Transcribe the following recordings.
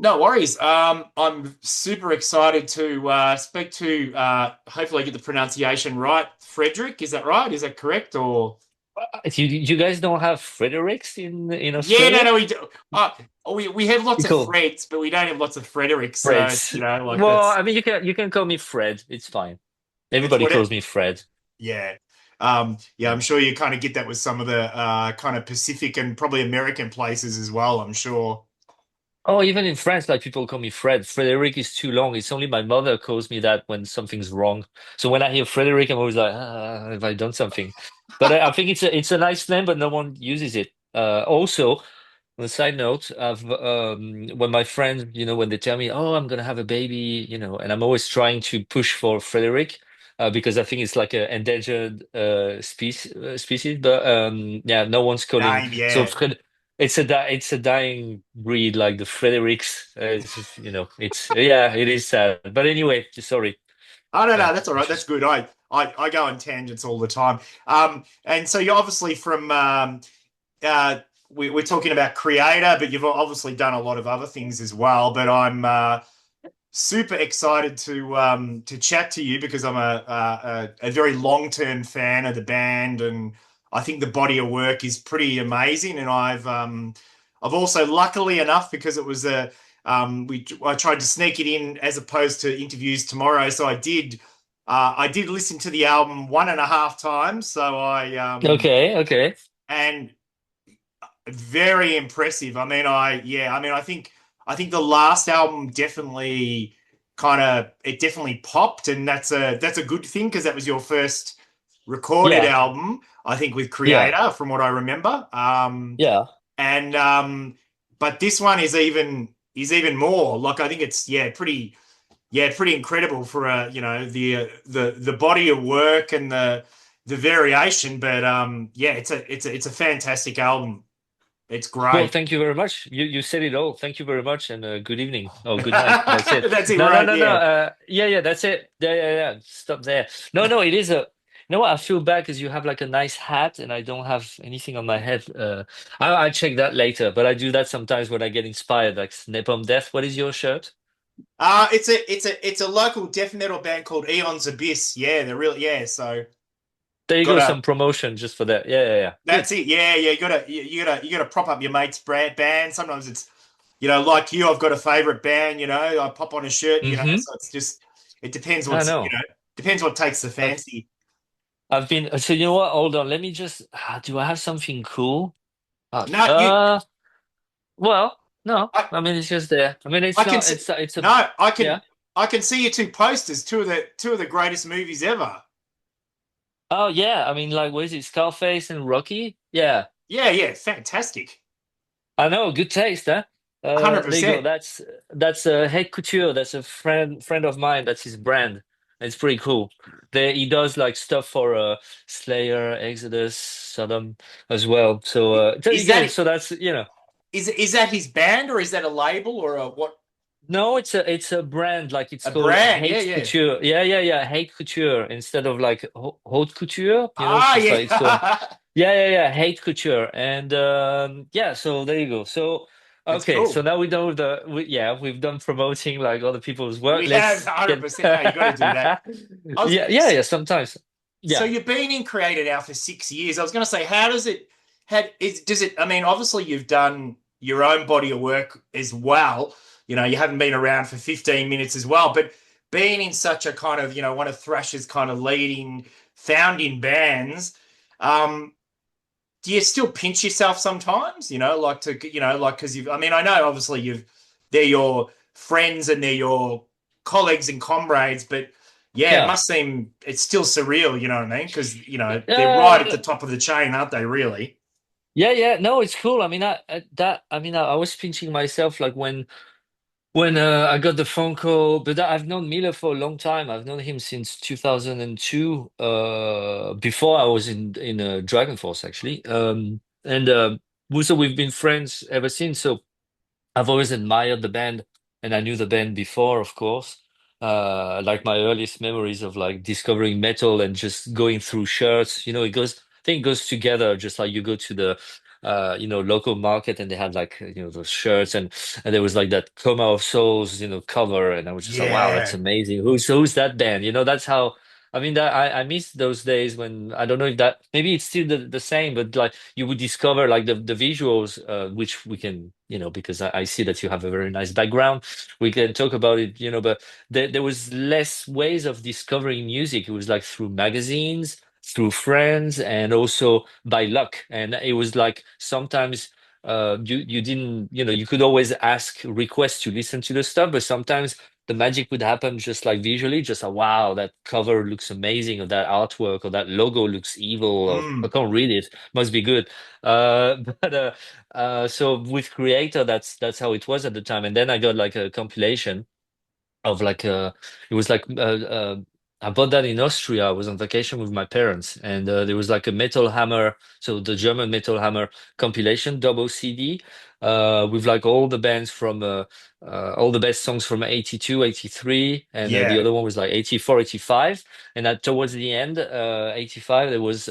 No worries. I'm super excited to speak to hopefully get the pronunciation right. Frederick, is that right? Is that correct? Or You guys don't have Fredericks in yeah, no, Australia? no, we do. We have lots of Cool. Freds, but we don't have lots of Fredericks. So it's, Freds. like Well, that's I mean, you can call me Fred. It's fine. it's Everybody what it. calls me Fred. Yeah. Yeah, I'm Yeah. sure you kind of get that with some of the kind of Pacific and probably American places as well, I'm sure. Oh, even in France, like people call me Fred. Frederick is too long. It's only my mother calls me that when something's wrong. So when I hear Frederick, I'm always like, have I done something? But I think it's a nice name, but no one uses it. Also, on a side note, I've when my friends, when they tell me, "Oh, I'm gonna have a baby," and I'm always trying to push for Frederick, because I think it's like an endangered species. But yeah, no one's calling. Name, So yeah. it's a dying breed, like the Fredericks. It's it is sad. But anyway, sorry. I don't Yeah, know. That's all I right. That's just good. I go on tangents all the time. And so you're obviously from we're talking about Kreator, but you've obviously done a lot of other things as well. But I'm super excited to chat to you because I'm a very long-term fan of the band, and I think the body of work is pretty amazing. And I've also, luckily enough, because it was a I tried to sneak it in as opposed to interviews tomorrow, so I did listen to the album one and a half times. So okay, okay. and very impressive. I mean, I think the last album definitely definitely popped, and that's a good thing because that was your first recorded Yeah, album, I think, with yeah, Kreator, from what I remember. yeah. And but this one is even more. Like, I think it's, pretty incredible for the body of work and the variation. But yeah, it's a fantastic album. It's Well, great. thank you very much. You said it all. Thank you very much, and good evening. Oh, good night. That's it. That's it, No, no, right? no, no. Yeah. Yeah, yeah, that's it. Yeah, yeah, yeah. Stop there. No, no, it is a. You know what? I feel bad because you have like a nice hat, and I don't have anything on my head. I check that later, but I do that sometimes when I get inspired, like Napalm Death. What is your shirt? It's a local death metal band called Eon's Abyss. Yeah, they're real. Yeah, so There you go. gotta. Some promotion just for that. Yeah, yeah, yeah. That's Good. it. Yeah, yeah. You gotta prop up your mate's band. Sometimes it's, like you. I've got a favorite band. I pop on a shirt. Mm-hmm. So it's just, it depends I what's, know. depends what takes the I've fancy. I've been. So you know what? Hold on. Let me just. Do I have something cool? No, Well, no. I, I mean, it's just there. I mean, I it's can not. see. It's a. No, Yeah. I can see your two posters. Two of the greatest movies ever. Oh, yeah. I mean, like, what is it? Scarface and Rocky? Yeah. Yeah, yeah, fantastic. I know. Good taste, huh? There you go. 100%. That's Head Couture. That's a friend of mine. That's his brand. It's pretty cool. He does like stuff for Slayer, Exodus, Sodom as well. So there you Is go. that So that's is that his band, or is that a label, or a what? No, it's a brand, like it's A called brand? Yeah, Hate yeah. Couture. Yeah, yeah, yeah, Hate Couture instead of like Haute Couture. It's Ah, just like it's called. yeah. Yeah, yeah, yeah, Hate Couture, and yeah. So there you go. So That's okay, so cool. now we know yeah, we've done promoting like other people's work. We have Let's get. 100%. No, you got to do that. I was Yeah, yeah, yeah. Sometimes. So Yeah, you've been in Creator now for 6 years. I was going to say, how does it, does it, I mean, obviously you've done your own body of work as well. You haven't been around for 15 minutes as well, but being in such a kind of, one of Thrash's kind of leading founding bands, um, do you still pinch yourself sometimes? Because I mean, I know obviously they're your friends and they're your colleagues and comrades, but yeah, it yeah. must seem it's still surreal, you know what I mean? Because, they're right at Uh, the top of the chain, aren't they, really? yeah, yeah. No, it's cool. I mean, I mean, I was pinching myself like when I got the phone call, but I've known Miller for a long time. I've known him since 2002, before I was in Dragonforce actually. And so we've been friends ever since. So I've always admired the band, and I knew the band before, of course. Like my earliest memories of like discovering metal and just going through shirts. It goes. I think it goes together. Just like you go to local market, and they had like those shirts, and there was like that Coma of Souls cover, and I was just like, wow, that's Yeah. amazing. Who's that band? That's how. I mean, that I miss those days when I don't know if that maybe it's still the same, but like you would discover like the visuals, which we can, because I see that you have a very nice background. We can talk about it, but there was less ways of discovering music. It was like through magazines, through friends, and also by luck. And it was like sometimes you didn't, you could always ask requests to listen to the stuff, but sometimes the magic would happen just like visually, just like, wow, that cover looks amazing, or that artwork, or that logo looks evil, or I Mm. can't read it, must be good. But so with Kreator, that's how it was at the time. And then I got like a compilation of like it was like I bought that in Austria. I was on vacation with my parents, and there was like a Metal Hammer, so the German Metal Hammer compilation double CD, with like all the bands from all the best songs from 82, 83, and the Yeah. other one was like 84, 85. And towards the end, 85, there was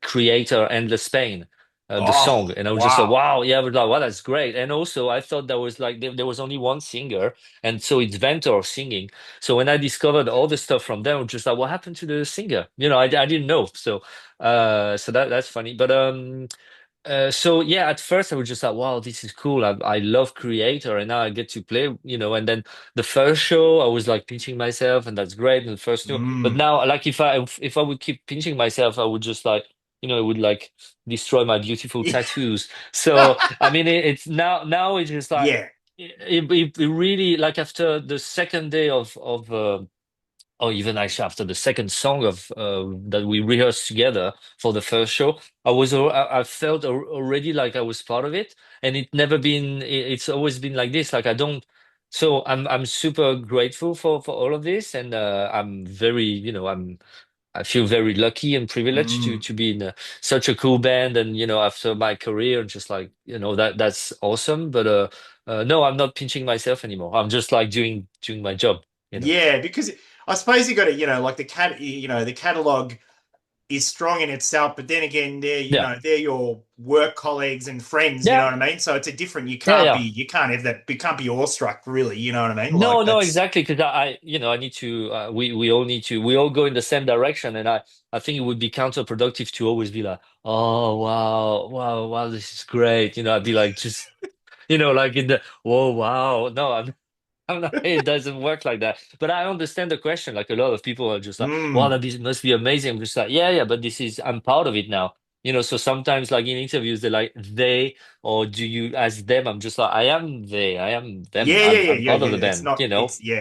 Kreator Endless Pain. The Oh, song, and I was just like, wow. wow, yeah, I was like, wow, that's great. And also, I thought that was like there was only one singer, and so it's Ventor singing. So when I discovered all the stuff from them, I was just like, what happened to the singer? I didn't know. So that's funny. But so yeah, at first I was just like, wow, this is cool. I love Kreator, and now I get to play, and then the first show I was like pinching myself, and that's great. And the first show, but Mm. now like if I would keep pinching myself, I would just like, it would like destroy my beautiful Yeah. tattoos. So I mean, it's now it's just like Yeah. it really, like, after the second day of or even actually after the second song of that we rehearsed together for the first show, I felt already like I was part of it, and it's always been like this. Like, I don't. So I'm super grateful for all of this, and I'm very, I feel very lucky and privileged to Mm. to be in such a cool band. And after my career, just like, that's awesome. But no, I'm not pinching myself anymore. I'm just like doing my job. You know. Yeah, because I suppose you got to, like the catalog is strong in itself, but then again, Yeah. they're your work colleagues and friends, you know Yeah. what I mean? So it's a different, Yeah. Yeah. you can't have that, you can't be awestruck, really, you know what I mean? No, Like no, that's, exactly. Because I need to. We all need to. We all go in the same direction, and I think it would be counterproductive to always be like, oh wow, wow, wow, this is great. I'd be like, just, like in the, whoa, wow. No, I'm not, it doesn't work like that. But I understand the question. Like, a lot of people are just like, wow, mm, must be amazing. I'm just like, yeah, yeah, but I'm part of it now. So sometimes, like, in interviews, they're like they, or do you ask them? I'm just like, I am they, I am them. yeah, yeah, I'm yeah, I'm yeah, part of yeah. the band.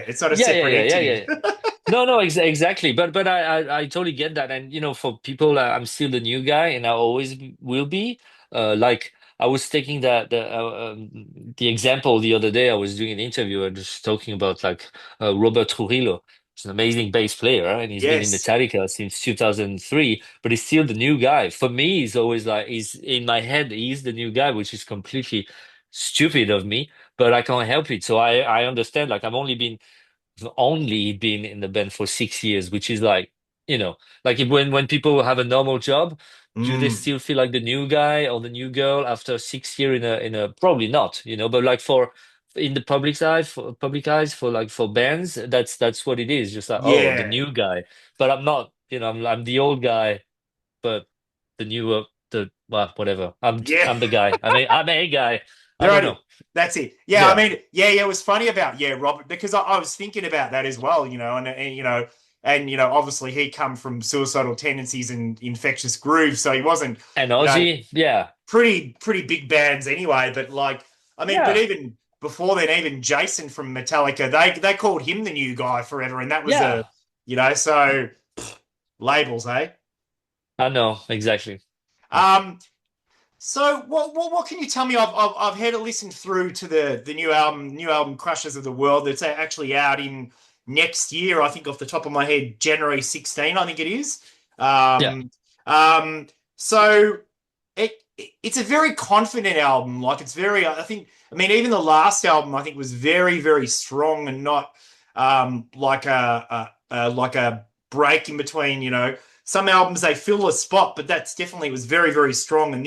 It's not a Yeah, yeah, separate yeah, yeah, entity. yeah. No, no, exactly. But I totally get that. And for people, I'm still the new guy, and I always will be. Like, I was taking the example the other day. I was doing an interview and just talking about, like, Robert Trujillo. He's an amazing bass player, and he's been in Yes. Metallica since 2003. But he's still the new guy. For me, he's always like, he's in my head. He's the new guy, which is completely stupid of me. But I can't help it. So I understand. Like, I've only been in the band for 6 years, which is like, like, when people have a normal job, do they Mm, still feel like the new guy or the new girl after 6 years in a probably not, but like, for in the public eyes, for, like, for bands, that's what it is. Just like, oh, the yeah. new guy. But I'm not, I'm the old guy, but the newer, well, whatever. Yeah. I'm the guy. I'm a guy. I don't know. Righty. That's it. Yeah, I Yeah. mean, yeah, it was funny about Robert, because I was thinking about that as well, obviously he come from suicidal tendencies and infectious grooves, so he wasn't, And you know, Ozzy, yeah. pretty big bands anyway. But like, I mean, but Yeah. even before then, even Jason from Metallica, they called him the new guy forever, and that was Yeah. so labels, eh? I know, exactly. Um, So what can you tell me? I've had a listen through to the new album Crushers of the World that's actually out in next year. I think off the top of my head, January 16, I think it is. Yeah. Um, so it's a very confident album. Like, it's very, I mean, even the last album I think was very, very strong, and not like like a break in between. Some albums they fill a spot, but that's definitely, it was very, very strong. And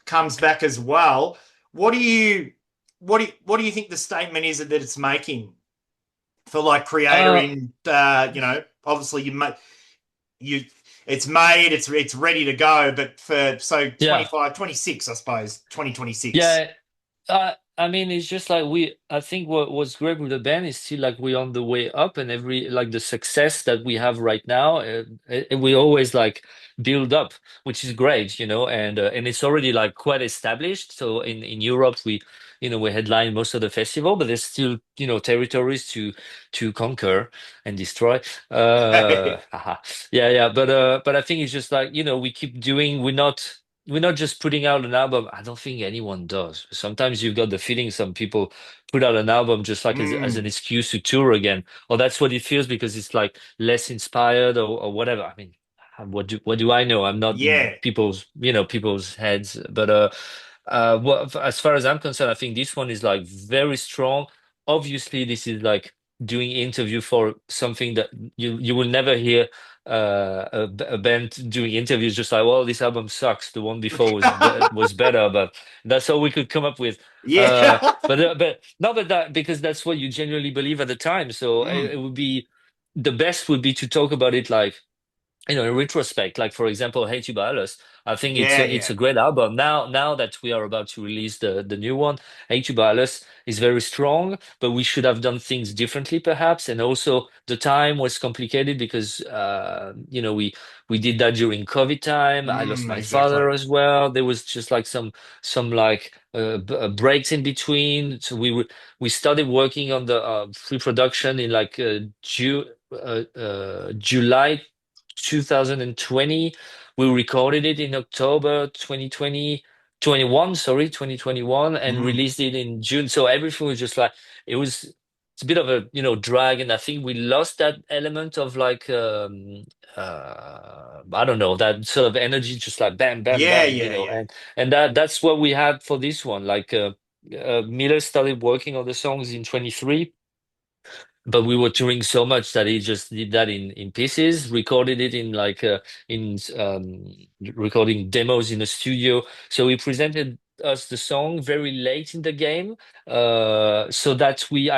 comes back as well. What do you what do you think the statement is that it's making for like Kreator Uh, in obviously you it's made, it's ready to go, but for so yeah, 25, 26, I suppose, 2026. yeah. I mean, it's just like I think what's great with the band is still like we're on the way up, and every like the success that we have right now, we always like build up, which is great, and it's already like quite established. So in Europe, we headline most of the festival, but there's still territories to conquer and destroy. Haha. Yeah, but I think it's just like we keep doing. We're not just putting out an album. I don't think anyone does. Sometimes you've got the feeling some people put out an album just like as an Mm, excuse to tour again, or that's what it feels because it's like less inspired or whatever. I mean, what do I know? I'm not in yeah. people's heads, but as far as I'm concerned, I think this one is like very strong. Obviously, this is like doing interview for something that you will never hear a band doing interviews just like, well, this album sucks. The one before was better, but that's all we could come up with. Yeah. But not that because that's what you genuinely believe at the time. So it Mm, would be the best would be to talk about it like in retrospect, like for example, Hate You By Us, I think it's yeah, a yeah. great album. Now that we are about to release the new one, Hate You By Us is very strong, but we should have done things differently, perhaps. And also, the time was complicated because we did that during COVID time. I lost my Exactly. father as well. There was just like some like breaks in between. So we started working on the pre-production in like July 2020. We recorded it in October 2021, and Mm, released it in June. So everything was just like it's a bit of a drag, and I think we lost that element of like I don't know, that sort of energy, just like bam, bam, yeah, bam, yeah, yeah. and that's what we had for this one. Like Miller started working on the songs in 23, but we were touring so much that he just did that in pieces, recorded it in like in recording demos in a studio. So he presented us the song very late in the game, so that we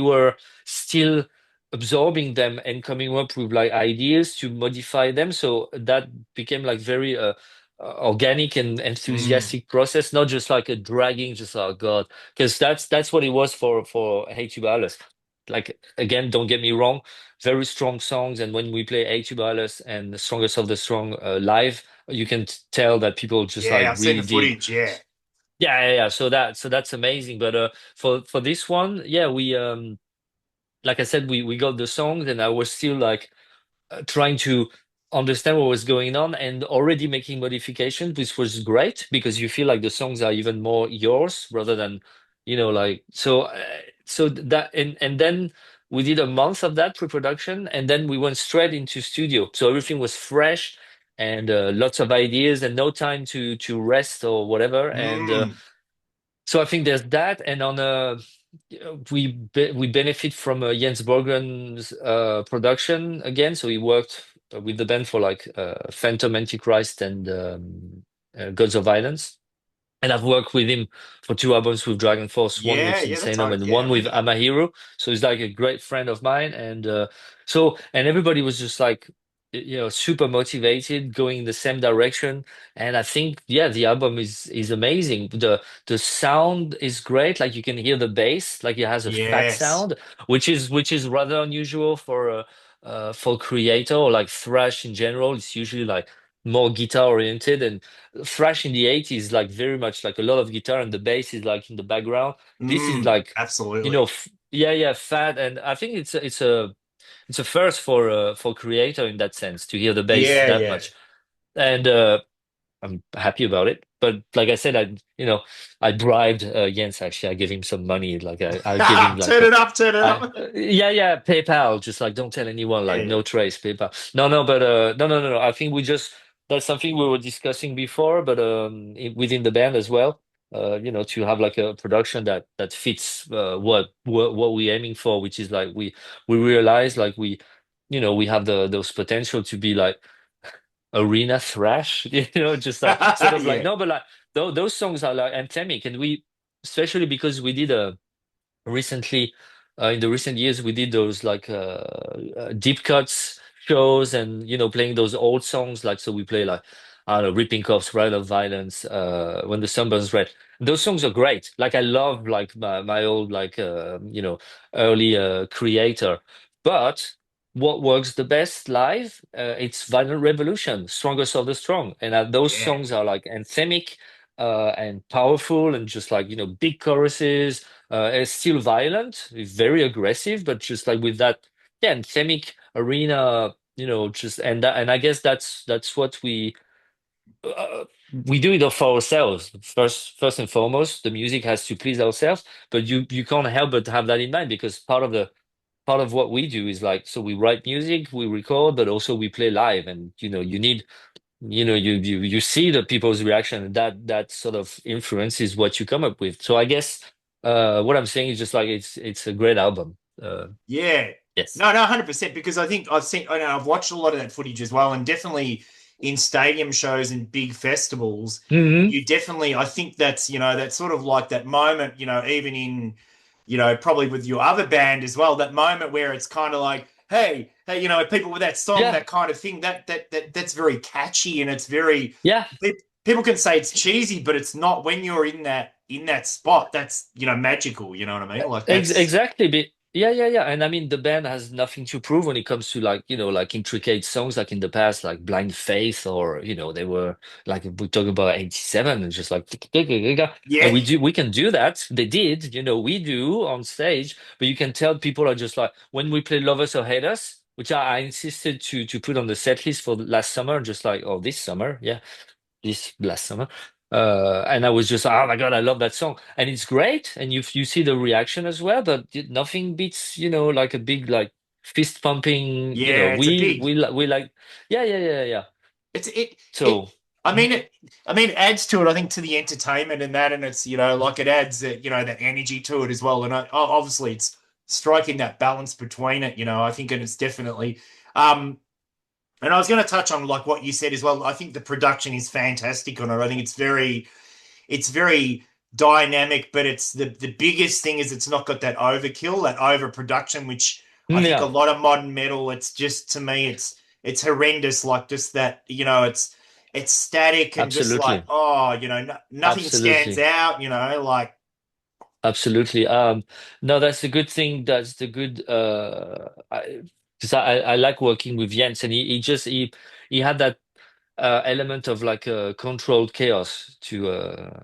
were still absorbing them and coming up with like ideas to modify them. So that became like very organic and Mm, enthusiastic process, not just like a dragging, just oh god, because that's what it was for Hate You Ballas. Like again, don't get me wrong, very strong songs, and when we play A2 and the Strongest of the Strong live, you can tell that people just yeah, like I've seen really the dig. footage. Yeah. Yeah. So that's amazing. But for this one, yeah, we like I said, we got the songs, and I was still like trying to understand what was going on and already making modifications, which was great because you feel like the songs are even more yours rather than, like so that and then we did a month of that pre-production, and then we went straight into studio. So everything was fresh and lots of ideas and no time to rest or whatever. And Mm, so I think there's that, and on we benefit from Jens Bogren's production again. So he worked with the band for like Phantom, Antichrist, and Gods of Violence. And I've worked with him for two albums with Dragonforce, one with yeah, yeah, that's Insanum right. and Yeah, I one with remember that. Amahiro. So he's like a great friend of mine. And and everybody was just like, super motivated, going in the same direction. And I think, yeah, the album is amazing. The sound is great. Like you can hear the bass, like it has a fat Yes. sound, which is rather unusual for Kreator or like thrash in general. It's usually like more guitar oriented, and thrash in the 80s like very much like a lot of guitar and the bass is like in the background. This is like Absolutely. yeah, fat, and I think it's a first for Kreator in that sense to hear the bass Yeah, that yeah. much. And I'm happy about it. But like I said, I bribed Jens. Actually, I gave him some money. Like I gave him like Turn it up, turn it I up. yeah, PayPal. Just like don't tell anyone. Yeah, Like yeah. no trace PayPal. No, but no. I think we just that's something we were discussing before, but within the band as well. To have like a production that fits what we're aiming for, which is like we realize like we have those potential to be like arena thrash, just like sort of like Yeah, no, but like those songs are like anthemic, and we especially because we did a recently in the recent years we did those like deep cuts shows and playing those old songs like so we play like I don't know Ripping Coughs, Rite of Violence, When the Sun Burns Red. Those songs are great. Like I love like my old like early Kreator. But what works the best live, it's Violent Revolution, Strongest of the Strong, and those yeah, songs are like anthemic and powerful and just like big choruses. It's still violent, very aggressive, but just like with that, yeah, anthemic arena, just and I guess that's what uh, we do it for ourselves. First and foremost, the music has to please ourselves, but you can't help but have that in mind because part of what we do is like so we write music, we record, but also we play live, and you need you see the people's reaction, and that sort of influences what you come up with. So I guess what I'm saying is just like it's a great album. yeah. Yes. No, no, 100%. Because I think I know I've watched a lot of that footage as well, and definitely in stadium shows and big festivals, Hmm. you definitely, I think that's, that's sort of like that moment, even in, probably with your other band as well, that moment where it's kind of like, hey, people with that song, Yeah, that kind of thing, that's very catchy and it's very, yeah. people can say it's cheesy, but it's not when you're in that spot. That's, magical. You know what I mean? Like that's, Exactly. Yeah. And I mean, the band has nothing to prove when it comes to like, like intricate songs like in the past, like Blind Faith, or, they were like, we talk about 87 and just like, and yeah, we can do that. They did, we do on stage, but you can tell people are just like, when we play Love Us or Hate Us, which I insisted to put on the set list for last summer, just like, oh, this summer. Yeah, this last summer. And I was just, oh my God, I love that song. And it's great. And you see the reaction as well, but nothing beats, like a big, like fist pumping, yeah. It's a big. we like, yeah. It's it it. So, I mhm. mean it. I mean, it adds to it. I think to the entertainment and that, and it's like it adds that energy to it as well. And obviously, it's striking that balance between it. I think, and it's definitely. Um, and I was going to touch on like what you said as well. I think the production is fantastic on it. I think it's very dynamic, but it's the biggest thing is it's not got that overkill, that overproduction, which I think a Yeah, lot of modern metal, it's just to me, it's horrendous. Like just that, it's static and just like, absolutely. oh, nothing stands Absolutely. out, like Absolutely. No, that's a good thing. That's the good, because I like working with Jens, and he had that element of like controlled chaos to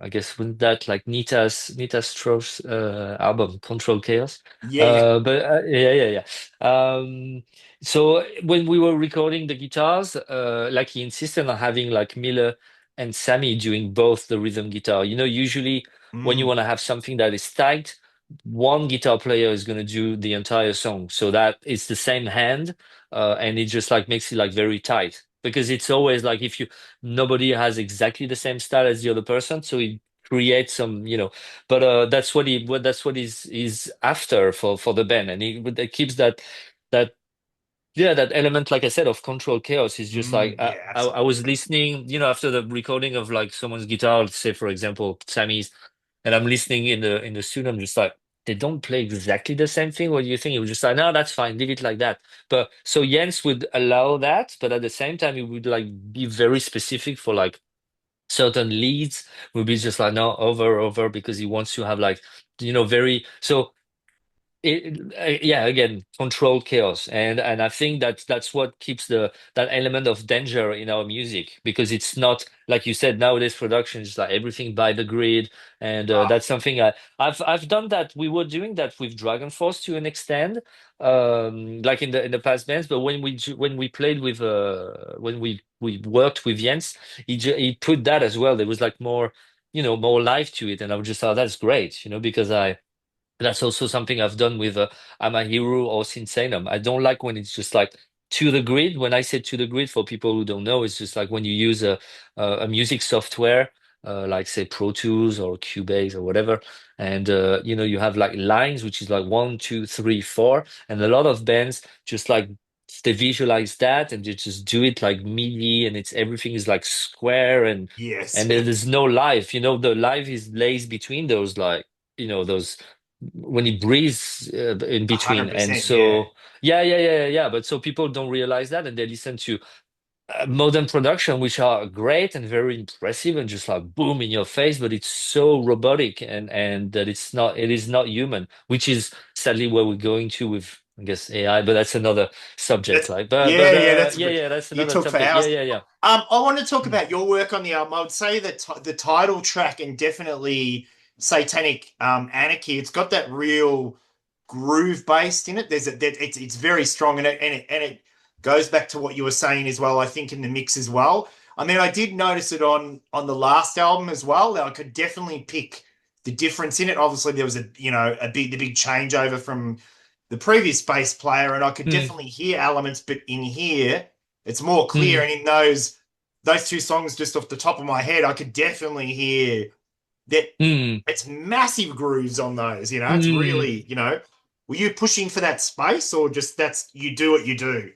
I guess wasn't that like Nita Strauss album Controlled Chaos. yeah, But yeah. So when we were recording the guitars, like he insisted on having like Miller and Sammy doing both the rhythm guitar. Usually when you mm, want to have something that is tight, one guitar player is going to do the entire song, so that it's the same hand, and it just like makes it like very tight because it's always like if you nobody has exactly the same style as the other person, so it creates some, but that's what he's after for the band, and it keeps that yeah, that element, like I said, of control chaos is just like yeah, I was absolutely, listening, after the recording of like someone's guitar, let's say for example Sammy's, and I'm listening in the studio. I'm just like, they don't play exactly the same thing. What do you think? It was just like, no, that's fine, leave it like that. But so Jens would allow that, but at the same time, he would like be very specific for like certain leads. Would be just like no, over because he wants to have like very so yeah, again, controlled chaos, and I think that's what keeps that element of danger in our music, because it's not like you said, nowadays production is like everything by the grid, and oh, that's something I've done that. We were doing that with Dragonforce to an extent, like in the past bands, but when we played with when we worked with Jens, he put that as well. There was like more, more life to it, and I was just thought that's great, because that's also something I've done with I'm a Hero or Sinsanum. I don't like when it's just like to the grid. When I say to the grid, for people who don't know, it's just like when you use a music software, like say Pro Tools or Cubase or whatever, and you have like lines, which is like 1, 2, 3, 4, and a lot of bands just like they visualize that and they just do it like MIDI, and it's everything is like square, Yes. and there's no life. The life is lays between those, like, those when he breathes in between. And 100%. Yeah. so yeah. But so people don't realize that, and they listen to modern production, which are great and very impressive and just like boom in your face, but it's so robotic, and that it is not human, which is sadly where we're going to with, I guess, AI, but that's another subject. That's Like, but yeah, yeah. That's yeah, that's you another talk for subject. Yeah, hours. yeah, yeah. I want to talk Mm. about your work on the album. I would say that the title track and definitely Satanic Anarchy. It's got that real groove based in it. It's very strong in it, and it goes back to what you were saying as well. I think in the mix as well. I mean, I did notice it on the last album as well. I could definitely pick the difference in it. Obviously, there was the big changeover from the previous bass player, and I could Mm, definitely hear elements, but in here it's more clear. mm, And in those two songs, just off the top of my head, I could definitely hear that mm, it's massive grooves on those. It's mm. really, were you pushing for that space, or just that's you do what you do?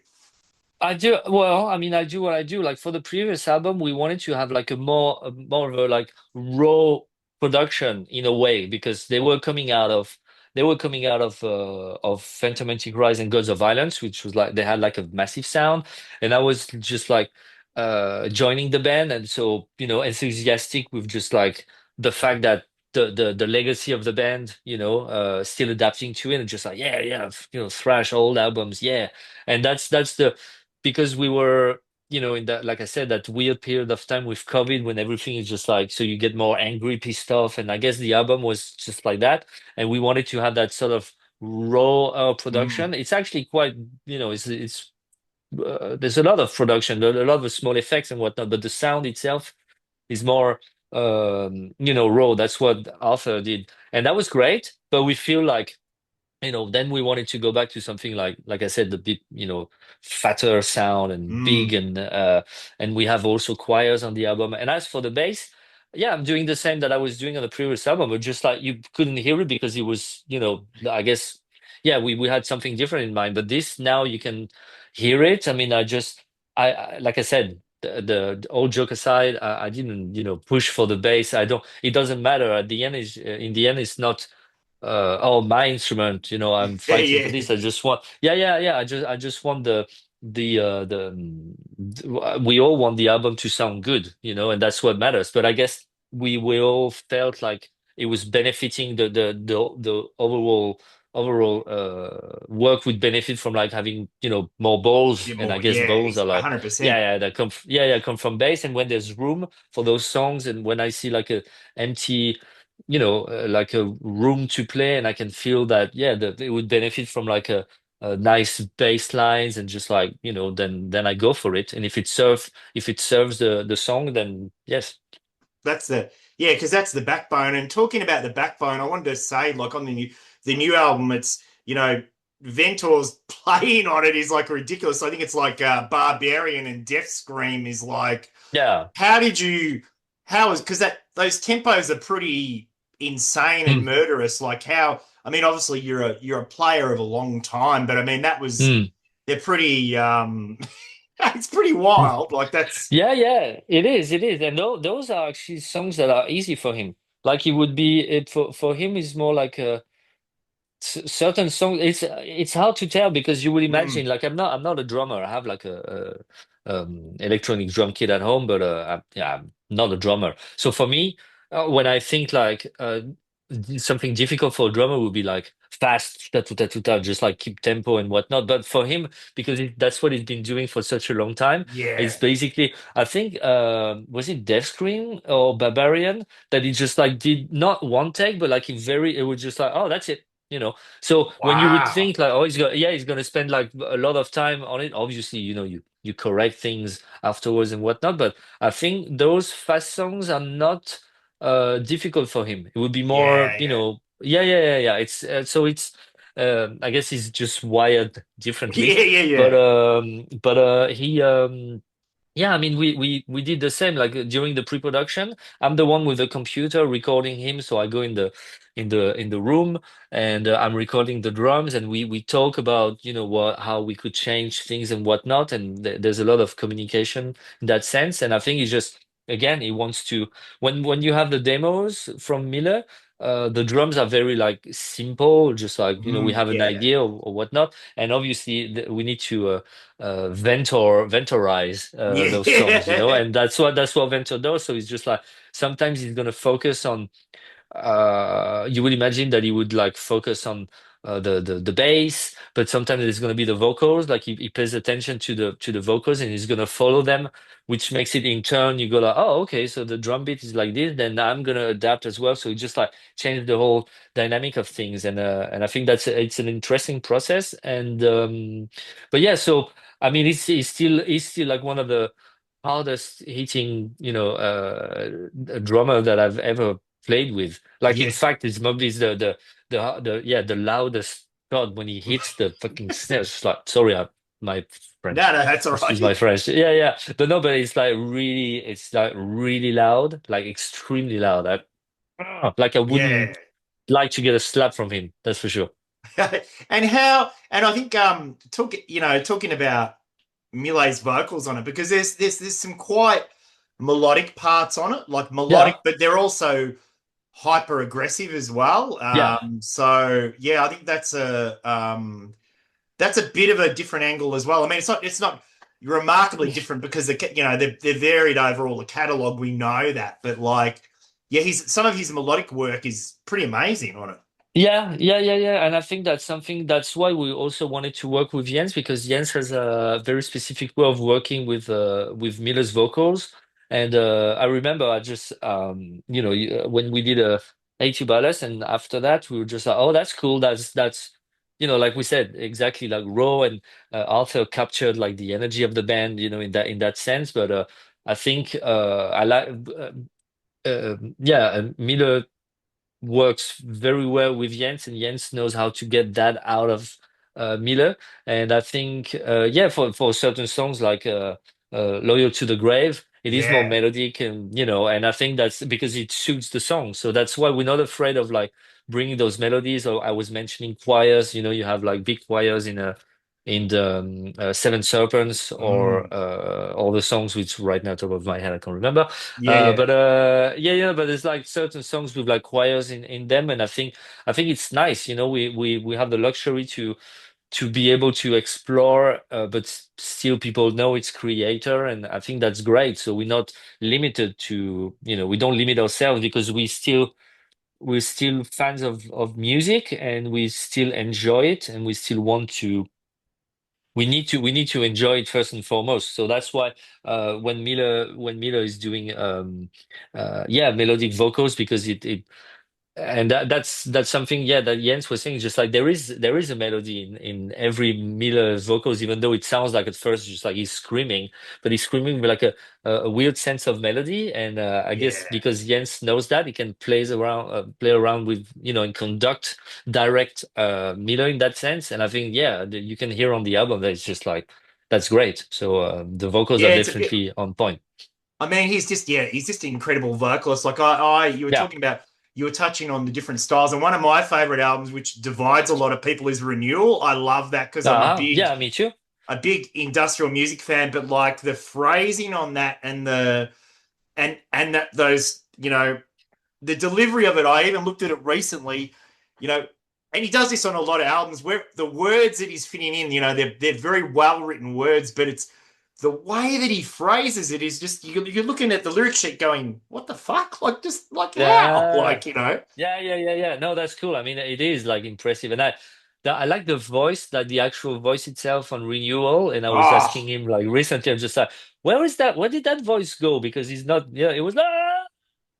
I do. Well, I mean, I do what I do. Like for the previous album, we wanted to have like more of a like raw production in a way, because they were coming out of Phantom Antichrist and Gods of Violence, which was like they had like a massive sound, and I was just like joining the band, and so enthusiastic with just like the fact that the legacy of the band, still adapting to it, and just like yeah, thrash old albums, yeah. And that's the because we were, in that, like I said, that weird period of time with COVID when everything is just like, so you get more angry, pissed off. And I guess the album was just like that. And we wanted to have that sort of raw Mm. production. It's actually quite, there's a lot of production, a lot of small effects and whatnot, but the sound itself is more, raw. That's what Arthur did. And that was great. But we feel like, then we wanted to go back to something like I said, the bit, fatter sound and big, Mm. and we have also choirs on the album. And as for the bass, yeah, I'm doing the same that I was doing on the previous album, but just like you couldn't hear it because it was, I guess, yeah, we had something different in mind. But this now you can hear it. I mean, like I said. The old joke aside, I didn't, push for the bass. I don't. It doesn't matter. At the end is in the end, it's not oh, my instrument, I'm Yeah, fighting for yeah. this. I just want, yeah, I just want we all want the album to sound good, and that's what matters. But I guess we all felt like it was benefiting the overall work would benefit from like having, more balls. Bit And I more. guess Yeah, balls are like, 100%. that come from bass. And when there's room for those songs, and when I see like a empty, like a room to play, and I can feel that, yeah, that it would benefit from like a nice bass lines, and just like, then I go for it. And if it serves the song, then yes. That's the Yeah, because that's the backbone. And talking about the backbone, I wanted to say, like on the new album, it's Ventor's playing on it is like ridiculous. I think it's like Barbarian and Death Scream is like, Yeah. how did you how is because that those tempos are pretty insane and Mm, murderous. Like how I mean, obviously you're a player of a long time, but I mean mm, they're pretty it's pretty mm. wild. Like that's Yeah, it is. And those are actually songs that are easy for him. Like it would be it for him is more like a certain songs. It's hard to tell, because you would mm, imagine, like, I'm not a drummer. I have like electronic drum kit at home, but yeah, I'm not a drummer. So for me, when I think like something difficult for a drummer would be like fast, ta ta ta ta ta, just like keep tempo and whatnot. But for him, because that's what he's been doing for such a long time, it's yeah. basically, I think, was it Death Scream or Barbarian, that he just like did not one take, but like it was just like, oh, that's it. So when you would Wow. think like, oh, he's gonna spend like a lot of time on it. Obviously, you correct things afterwards and whatnot. But I think those fast songs are not difficult for him. It would be more, Yeah, yeah. yeah. I guess he's just wired differently. Yeah, yeah, But yeah. he Yeah, I mean, we did the same. Like during the pre-production, I'm the one with the computer recording him, so I go in the room and I'm recording the drums, and we talk about what how we could change things and whatnot, and there's a lot of communication in that sense. And I think it's just again, he wants to when you have the demos from Miller. The drums are very like simple, just like we have an Yeah. idea or whatnot, and obviously we need to ventorize those songs, Yeah. and that's what Ventor does. So it's just like sometimes he's gonna focus on you would imagine that he would like focus on the bass, but sometimes it's going to be the vocals. Like he pays attention to the vocals and he's going to follow them, which makes it in turn you go like, oh, okay, so the drum beat is like this, then I'm going to adapt as well. So it just like change the whole dynamic of things, and I think it's an interesting process. And but yeah, so I mean, it's still like one of the hardest hitting drummer that I've ever played with. Like in Yeah. fact, it's probably the loudest shot when he hits the fucking snare. It's like sorry, my No, French. no, that's all Excuse my right. French. Yeah, yeah. But no, but it's like really loud, like extremely loud. Like I Yeah. wouldn't like to get a slap from him. That's for sure. And I think talking about Mile's vocals on it, because there's some quite melodic parts on it, like Yeah, melodic, but they're also hyper aggressive as well. yeah. So yeah, I think that's a bit of a different angle as well. I mean, it's not remarkably different because they're varied over all the catalog. We know that, but like, yeah, he's some of his melodic work is pretty amazing on it. Yeah, yeah, yeah, yeah. And I think that's something that's why we also wanted to work with Jens because Jens has a very specific way of working with Miller's vocals. And I remember I just when we did a Tubalas and after that we were just like, oh, that's cool. That's like we said, exactly like Raw and Arthur captured like the energy of the band, in that sense. But I think I like yeah, Miller works very well with Jens, and Jens knows how to get that out of Miller. And I think, yeah, for certain songs like "Loyal to the Grave," it is more Yeah. melodic, and I think that's because it suits the song. So that's why we're not afraid of like bringing those melodies. Or I was mentioning choirs. You have like big choirs in the Seven Serpents or Mm. all the songs which right now top of my head I can't remember. Yeah, yeah. But yeah, yeah, but there's like certain songs with like choirs in them, and I think it's nice. We have the luxury to be able to explore, but still people know it's Kreator, and I think that's great. So we're not limited to, we don't limit ourselves because we're still fans of music and we still enjoy it and we still want to we need to enjoy it first and foremost. So that's why when Miller is doing yeah, melodic vocals, because it and that's something, yeah, that Jens was saying, just like there is a melody in every Miller vocals, even though it sounds like at first just like he's screaming, but he's screaming with like a weird sense of melody. And I guess Yeah. because Jens knows that, he can play around with, and conduct direct Miller in that sense. And I think, yeah, you can hear on the album that it's just like that's great. So the vocals are Yeah, it's a bit. definitely on point. I mean, he's just an incredible vocalist. Like you were Yeah. talking about, you were touching on the different styles, and one of my favorite albums, which divides a lot of people, is Renewal. I love that because I'm a big, Yeah, me too. a big industrial music fan, but like the phrasing on that and that those, the delivery of it. I even looked at it recently, you know, and he does this on a lot of albums where the words that he's fitting in, they're very well written words, but it's the way that he phrases it is just you're looking at the lyric sheet going, what the fuck? Like just like how? Yeah. Like. Yeah, yeah, yeah, yeah. No, that's cool. I mean, it is like impressive, and I like the voice, like the actual voice itself on Renewal. And I was Oh, asking him like recently, I'm just like, where is that? Where did that voice go? Because he's not. Yeah, it was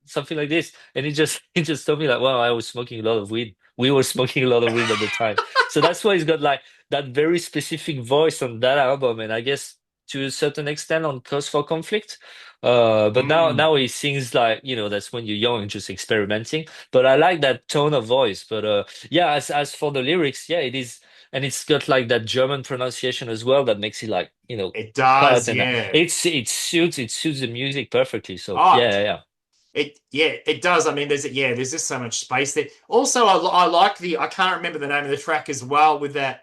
something like this, and he just he just told me like, well, I was smoking a lot of weed. We were smoking a lot of weed at the time, so that's why he's got like that very specific voice on that album, and I guess to a certain extent on Cause for Conflict. But now mm, now he sings like, that's when you're young and just experimenting. But I like that tone of voice. But yeah, as for the lyrics, yeah, it is. and it's got like that German pronunciation as well that makes it like, It cut, does, and yeah. it suits the music perfectly. So Oh, yeah, yeah, it does. I mean, there's just so much space there. Also, I like I can't remember the name of the track as well with that.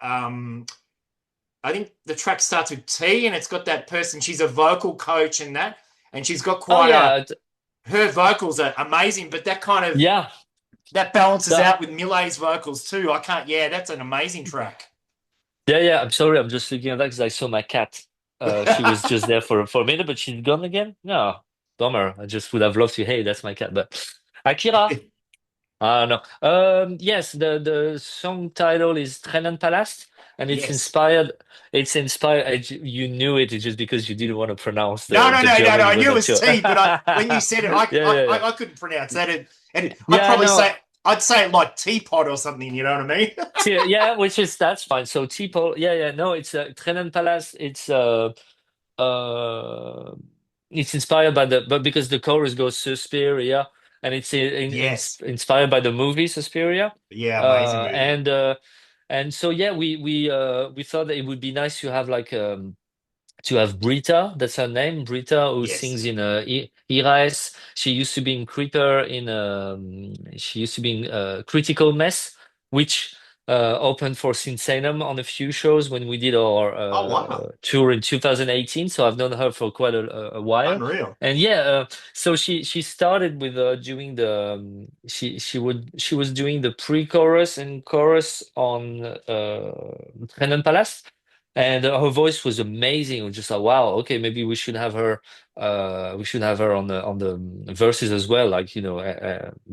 I think the track starts with T, and it's got that person. She's a vocal coach and that, and she's got oh quite a. yeah, Her vocals are amazing, but that kind of yeah. that balances That, out with Millet's vocals too. I can't. Yeah, that's an amazing track. yeah, yeah. I'm sorry, I'm just looking at that because I saw my cat. She was just there for a minute, but she's gone again. No, bummer. I just would have loved to. Hey, that's my cat. But Akira. No. Yes, the song title is Tränenpalast, and it's Yes. inspired. It's inspired. You knew it just because you didn't want to pronounce No, the no, the no, no, no. German. I You were knew it not was sure. T, but when you said it, Yeah, yeah, yeah. I couldn't pronounce that, and I'd Yeah, probably no. say I'd say it like teapot or something. You know what I mean? Yeah, which is that's fine. So Tipo, yeah, yeah. No, it's Tränenpalast. Uh, it's inspired by but because the chorus goes Suspiria, and it's Yes. inspired by the movie Suspiria, Yeah, amazing uh, movie. and uh, and so yeah, we thought that it would be nice to have like to have Brita, that's her name, Brita, who sings Yes. in Irais. She used to be in Creeper she used to be in Critical Mess, which opened for Sinsanum on a few shows when we did our Oh wow, tour in 2018. So I've known her for quite a while. unreal. And yeah, so she started with doing the she was doing the pre-chorus and chorus on Renan Palace, and her voice was amazing. It was just like, wow, okay, maybe we should have her on the verses as well, like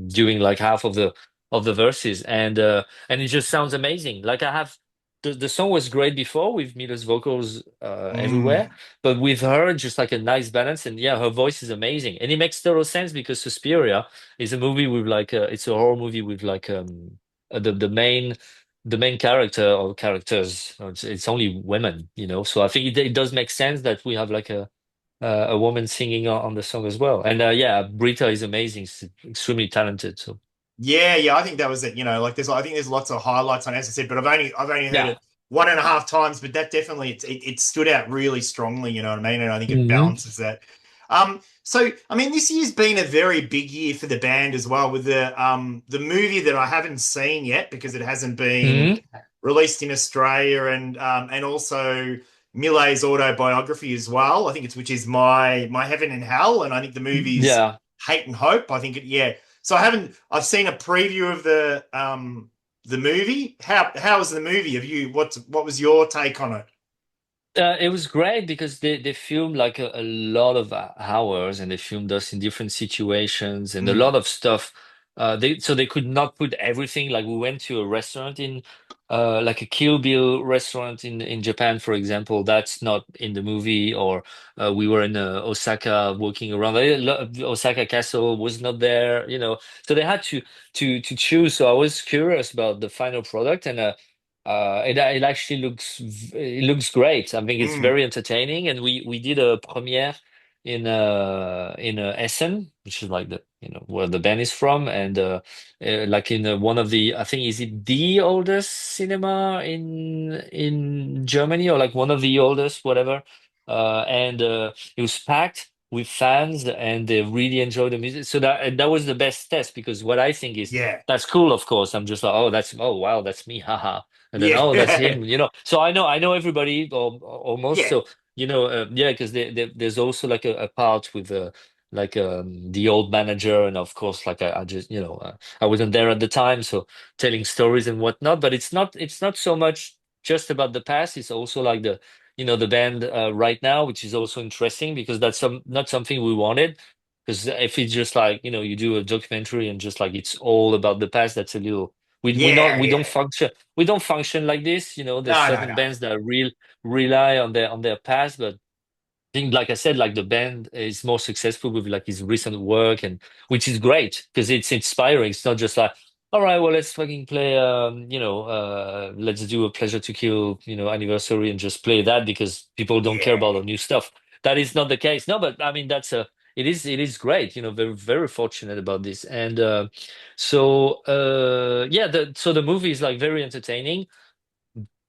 doing like half of the verses, and it just sounds amazing. Like I have the song was great before with Mila's vocals everywhere, Mm. but with her just like a nice balance, and yeah, her voice is amazing, and it makes total sense because Suspiria is a movie with like it's a horror movie with like the main character or characters, it's only women, so I think it does make sense that we have like a woman singing on the song as well. And yeah, Brita is amazing. She's extremely talented. So Yeah, yeah, I think that was it. Like I think there's lots of highlights on, as I said, but I've only heard yeah. it one and a half times, but that definitely it stood out really strongly. You know what I mean? And I think it Hmm. balances that. So I mean, this year's been a very big year for the band as well, with the movie that I haven't seen yet because it hasn't been Hmm. released in Australia, and also Millet's autobiography as well. I think it's which is my Heaven and Hell, and I think the movie's Yeah. Hate and Hope. I think yeah. So I've seen a preview of the movie. How was the movie? What was your take on it? It was great because they filmed like a lot of hours, and they filmed us in different situations and a Mm. lot of stuff. They could not put everything. Like we went to a restaurant in like a Kill Bill restaurant in Japan, for example. That's not in the movie. Or we were in Osaka walking around. Osaka Castle was not there. So they had to choose. So I was curious about the final product, and it actually looks great. I think it's Mm. very entertaining, and we did a premiere in Essen, which is like the where the band is from, and like in one of the, I think, is it the oldest cinema in Germany, or like one of the oldest, whatever. And it was packed with fans, and they really enjoyed the music. So that was the best test, because what I think is Yeah. that's cool. Of course, I'm just like, oh wow, that's me, haha. And then, oh, that's Yeah. him. So I know everybody, or almost. Yeah. So yeah, because there's also like a part with like the old manager, and of course, like I just I wasn't there at the time, so telling stories and whatnot. But it's not so much just about the past. It's also like the band right now, which is also interesting because that's not something we wanted. Because if it's just like you do a documentary and just like it's all about the past, that's a little we not Yeah. we don't Yeah. function like this. There's No. No. certain No. bands that rely on their past, but I think, like I said, like the band is more successful with like his recent work, and which is great because it's inspiring. It's not just like, all right, well, let's fucking play, let's do a Pleasure to Kill, anniversary, and just play that because people don't care about Yeah. the new stuff. That is not the case. No, but I mean, it is great. Very, very fortunate about this. And yeah, so the movie is like very entertaining.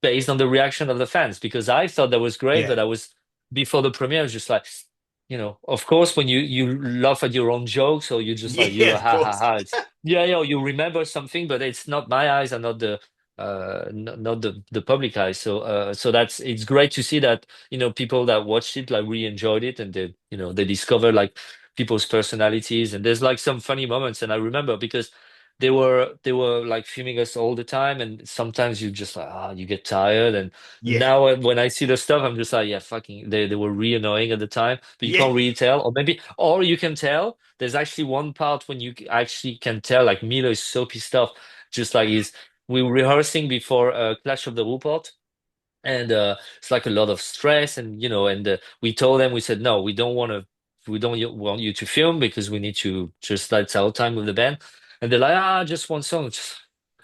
based on the reaction of the fans, because I thought that was great, Yeah. but I was before the premiere, I was just like, of course, when you laugh at your own jokes, or you just like you Yeah, go of ha ha course. ha, yeah, you remember something, but it's not my eyes and not not the public eyes. So it's great to see that people that watched it like really enjoyed it, and they discover like people's personalities, and there's like some funny moments. And I remember because they were like filming us all the time, and sometimes you just like you get tired. And Yeah. now when I see the stuff, I'm just like, yeah, fucking, they were really annoying at the time, but you Yeah. can't really tell. Or you can tell. There's actually one part when you actually can tell, like Milo is so pissed off, just like we were rehearsing before Clash of the Rupert, and it's like a lot of stress. And we told them, we said, no, we don't want you to film, because we need to just like our time with the band. And they're like, just one song. Just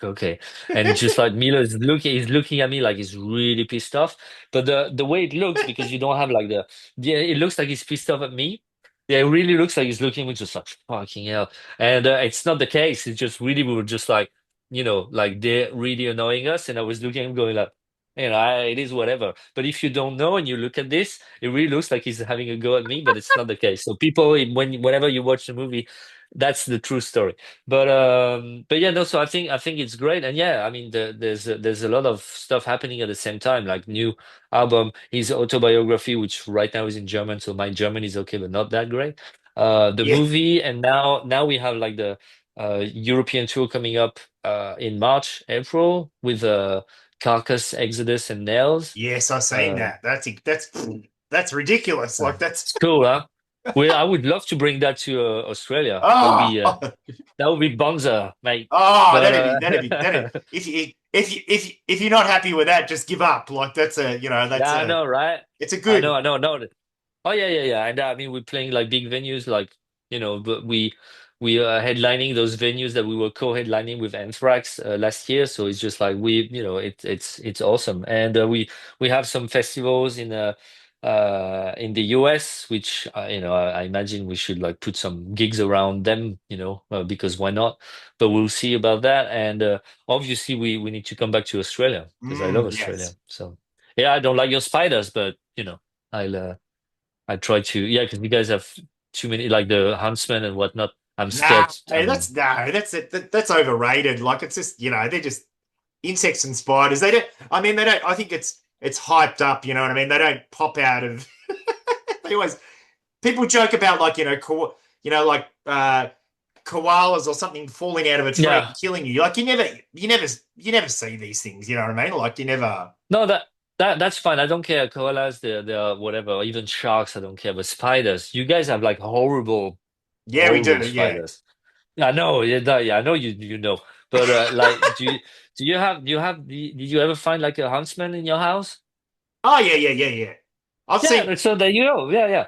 okay. And just like Milo he's looking at me like he's really pissed off. But the way it looks, because you don't have like yeah, it looks like he's pissed off at me. Yeah, it really looks like he's looking at me just like fucking hell. And it's not the case. It's just really, we were just like, like they're really annoying us. And I was looking at him going like, it is whatever. But if you don't know and you look at this, it really looks like he's having a go at me, but it's not the case. So people, whenever you watch the movie, that's the true story. But yeah, no. So I think it's great. And yeah, I mean, there's a lot of stuff happening at the same time, like new album, his autobiography, which right now is in German. So my German is okay, but not that great. The Yeah. movie, and now we have like the European tour coming up in March, April, with Carcass, Exodus, and Nails. Yes, I've seen Uh, that. That's ridiculous. Like that's it's cool, huh? Well, I would love to bring that to Australia. oh That would be bonza, mate. oh But that'd if you're not happy with that, just give up. Like that's yeah, I know, right? it's a good I know, no. Oh yeah, yeah, yeah. And I mean, we're playing like big venues, like but we are headlining those venues that we were co-headlining with Anthrax last year. So it's just like it's awesome. And we have some festivals in the US, which I imagine we should like put some gigs around them, because why not? But we'll see about that. And obviously, we need to come back to Australia, because I love Australia. yes. So yeah, I don't like your spiders, but I'll. I try to, yeah, because you guys have too many, like the huntsman and whatnot. I'm Nah, scared. hey, that's it. That's overrated. Like it's just, they're just insects and spiders. They don't I mean they don't I think it's hyped up, you know what I mean? They don't pop out of they always people joke about like, like koalas or something falling out of a tree Yeah, and killing you. Like you never see these things, you know what I mean? Like you never no, that's fine. I don't care. Koalas, they're whatever, or even sharks. I don't care. But spiders, you guys have like horrible, Yeah, we horrible do, yeah. spiders. I know, yeah, yeah, I know you know. But like, did you ever find like a huntsman in your house? Oh yeah, yeah, yeah, yeah. I've seen Yeah, so there you go. Yeah, yeah.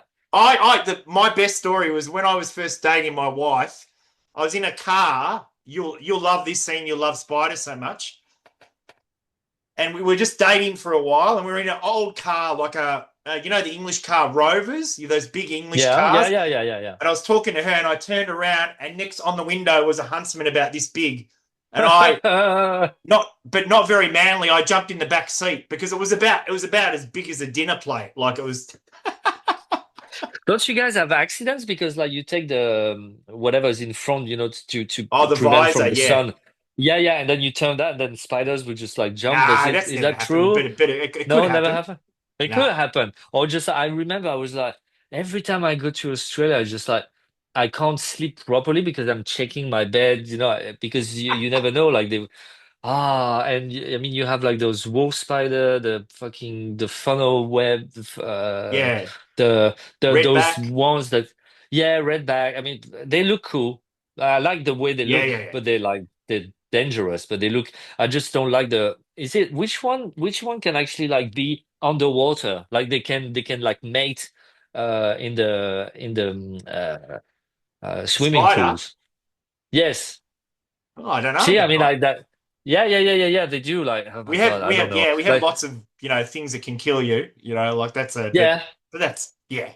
my best story was when I was first dating my wife. I was in a car. You'll love this scene. You'll love spiders so much. And we were just dating for a while, and we were in an old car, like the English car Rovers, those big English Yeah, yeah, cars. yeah, yeah, yeah, And I was talking to her, and I turned around, and next on the window was a huntsman about this big, and I yeah. not very manly. I jumped in the back seat because it was about as big as a dinner plate, like it was. Don't you guys have accidents because like you take the whatever is in front, to Oh, the prevent visor, from the yeah. sun? Yeah, yeah, and then you turn that, and then spiders will just like jump. Nah, that's Is never that happened, true? but it could No, never happen. happened. It Nah, could happen. Or just I remember I was like every time I go to Australia, I just like I can't sleep properly because I'm checking my bed, because you never know, like they and I mean, you have like those wolf spider, the funnel web, yeah, those redback, ones that, yeah, redback. I mean, they look cool. I like the way they yeah, look, yeah, yeah. but they're dangerous. But they look. I just don't like Is it which one can actually like be underwater? Like they can like mate, in the swimming Spider. pools. Yes. Oh, I don't know See, I then. mean, like that. Yeah, yeah, yeah, yeah, yeah. They do. Like, oh my We God, have I we don't have know. yeah we have Like, lots of things that can kill you. Like that's a yeah, but that's yeah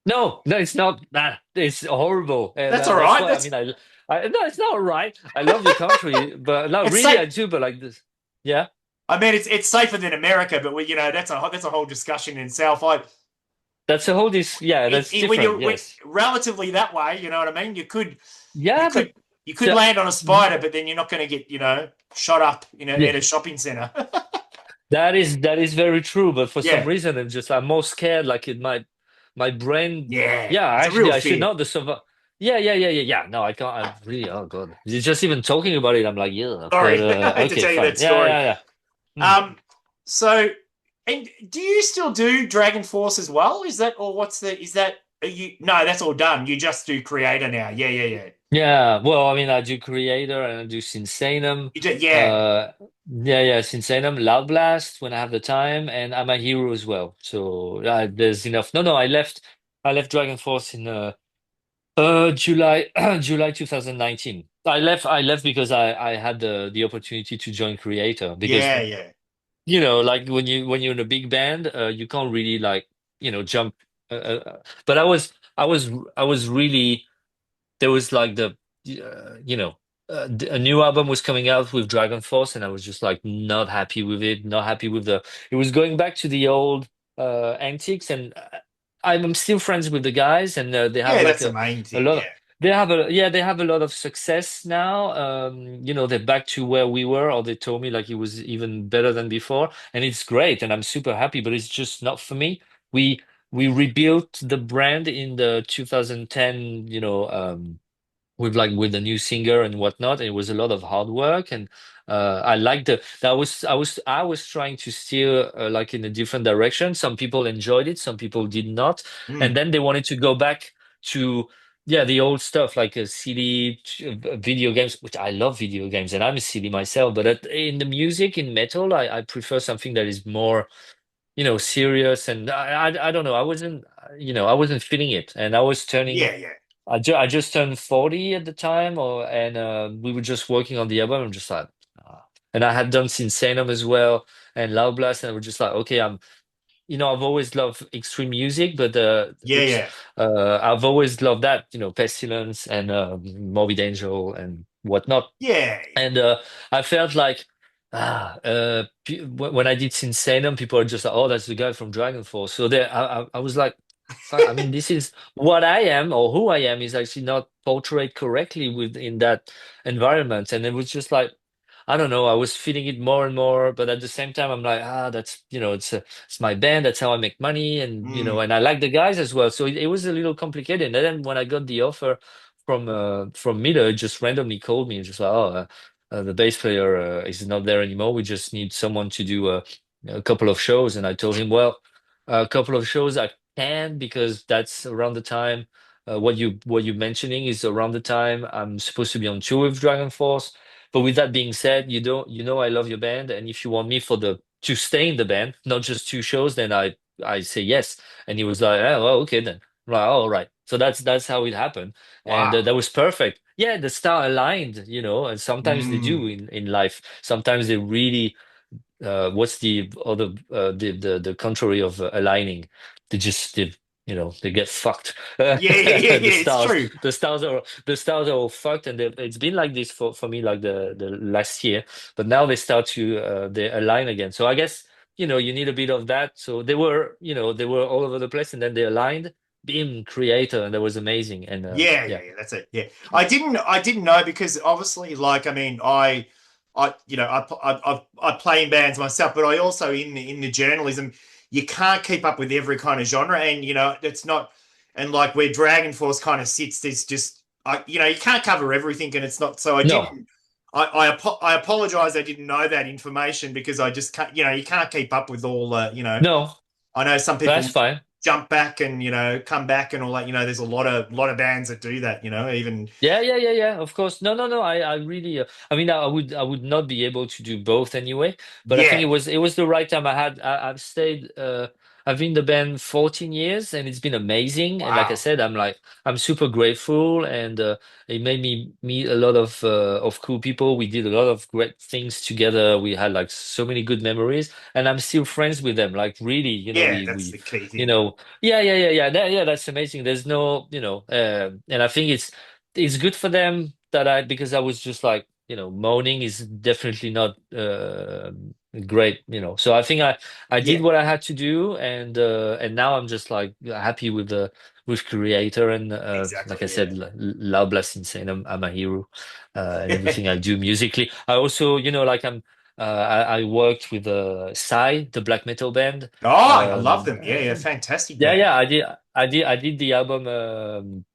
no, no, it's not that. It's horrible, and that's all that's right. why. I That's mean, no, it's not right. I love your country, but not it's really. safe. I do, but like this, yeah. I mean, it's safer than America, but that's a whole discussion in itself. That's a whole this. Yeah, that's When different. you're Yes. relatively that way, you know what I mean. You Yeah, but could you could the, land on a spider, but then you're not going to get shot up yeah, at a shopping center. that is very true. But for some Yeah, reason, I'm more scared. Like it might, my brain. yeah, Yeah, it's a actually, real I should fear. know the survive. Yeah, yeah, yeah, yeah, yeah. No, I can't. I really. Oh God, just even talking about it, I'm like, yeah. But Sorry, I had to okay, tell you fine. that Yeah, story. yeah, yeah. Hmm. Um, so, and do you still do Dragonforce as well? Is that or what's the is that are you? No, that's all done. You just do Creator now. Yeah, yeah, yeah. Yeah, well, I mean, I do Creator and I do Sinsanum. You do, yeah, Uh, yeah, yeah, Sinsanum, Loud Blast when I have the time, and I'm a hero as well. So there's enough. No, no, I left Dragon Force in July, July 2019. I left because I had the opportunity to join Creator because yeah, yeah. like when you're in a big band, you can't really like jump. But I was really there was like a new album was coming out with Dragon Force, and I was just like not happy with it, not happy with it was going back to the old antics, and I'm still friends with the guys, and they have Yeah, like that's the a main thing. lot Yeah. of, they have a lot of success now. They're back to where we were, or they told me like it was even better than before, and it's great, and I'm super happy, but it's just not for me. We rebuilt the brand in the 2010, with the new singer and whatnot. And it was a lot of hard work, and I liked that I was trying to steer like in a different direction. Some people enjoyed it, some people did not, and Mm. then they wanted to go back to the old stuff like a CD video games, which I love video games and I'm a CD myself. But in the music in metal, I prefer something that is more serious. And I don't know. I wasn't feeling it, and I was turning. Yeah, yeah. I just turned 40 at the time, and we were just working on the album. I'm just like, ah. And I had done Sinsanum as well and Loud Blast, and I was just like, okay, I've always loved extreme music, but Yeah, oops, yeah. I've always loved that, Pestilence and Morbid Angel and whatnot. Yeah. And I felt like, when I did Insanum, people are just like, oh, that's the guy from Dragon Force. So there, I was like, fuck, I mean, this is what I am, or who I am is actually not portrayed correctly within that environment. And it was just like, I don't know, I was feeling it more and more, but at the same time, I'm like, that's, it's my band, that's how I make money, and Mm. and I like the guys as well. So it was a little complicated. And then when I got the offer from Miller, it just randomly called me and just like, oh, the bass player is not there anymore. We just need someone to do a couple of shows. And I told him, well, a couple of shows I can, because that's around the time. What you mentioning is around the time I'm supposed to be on tour with Dragon Force. But with that being said, I love your band, and if you want me to stay in the band, not just two shows, then I say yes. And he was like, oh, well, okay then. I'm like, oh, all right. So that's how it happened, and Wow. that was perfect. Yeah, the star aligned, and sometimes they do Mm. in life. Sometimes they really what's the other the contrary of aligning? They get fucked. Yeah, yeah, yeah, The yeah. It's stars, true. the stars are all fucked, and it's been like this for me like the last year. But now they align again. So I guess you need a bit of that. So they were all over the place, and then they aligned. Beam Creator, and that was amazing. And Yeah, yeah, yeah, yeah. That's it. Yeah, I didn't know because obviously, like, I mean, I play in bands myself, but I also in the journalism, you can't keep up with every kind of genre, and it's not, and like where Dragon Force kind of sits, there's just, you can't cover everything, and it's not. So I no, didn't. I apologize. I didn't know that information because I just can't. You can't keep up with all. no, I know some that's people fine. jump back and come back and all that. There's a lot of bands that do that. Even Yeah, yeah, yeah, yeah. Of course. No, no, no. I really. I mean, I would not be able to do both anyway. But I think yeah. it was the right time. I've stayed. I've been in the band 14 years, and it's been amazing. And like I Wow. said, I'm super grateful, and it made me meet a lot of cool people. We did a lot of great things together. We had like so many good memories, and I'm still friends with them. Like really, Yeah, that's we the key you thing. know. Yeah, yeah, yeah, yeah. Yeah, that's amazing. There's no, and I think it's good for them because I was just like, moaning is definitely not great, so I think I Yeah, did what I had to do, and now I'm just like happy with the with Creator, and like I exactly. said, loud blast insane, I'm a hero, and Yeah. everything I do musically. I also, like I worked with Psy, the black metal band. Oh, I love um them. Yeah, yeah, fantastic yeah, band. yeah, I did the album,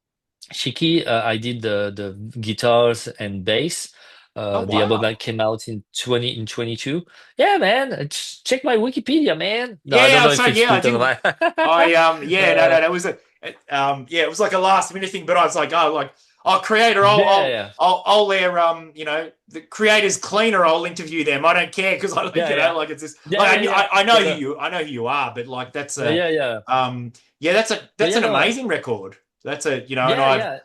Shiki. I did the guitars and bass. Oh, The album wow. that came out in 22. Yeah, man. Check my Wikipedia, man. No, I don't Yeah, know so if it's yeah, I good or did. not. Yeah, no, uh, no, that was yeah, it was like a last minute thing, but I was like, oh, creator, yeah, I'll their the creators cleaner, I'll interview them. I don't care because I like yeah, yeah, like it's just yeah, like yeah, yeah. I know But I know who you are, but like yeah, yeah. yeah, But that's yeah, an no, amazing record. That's a and yeah, I've yeah.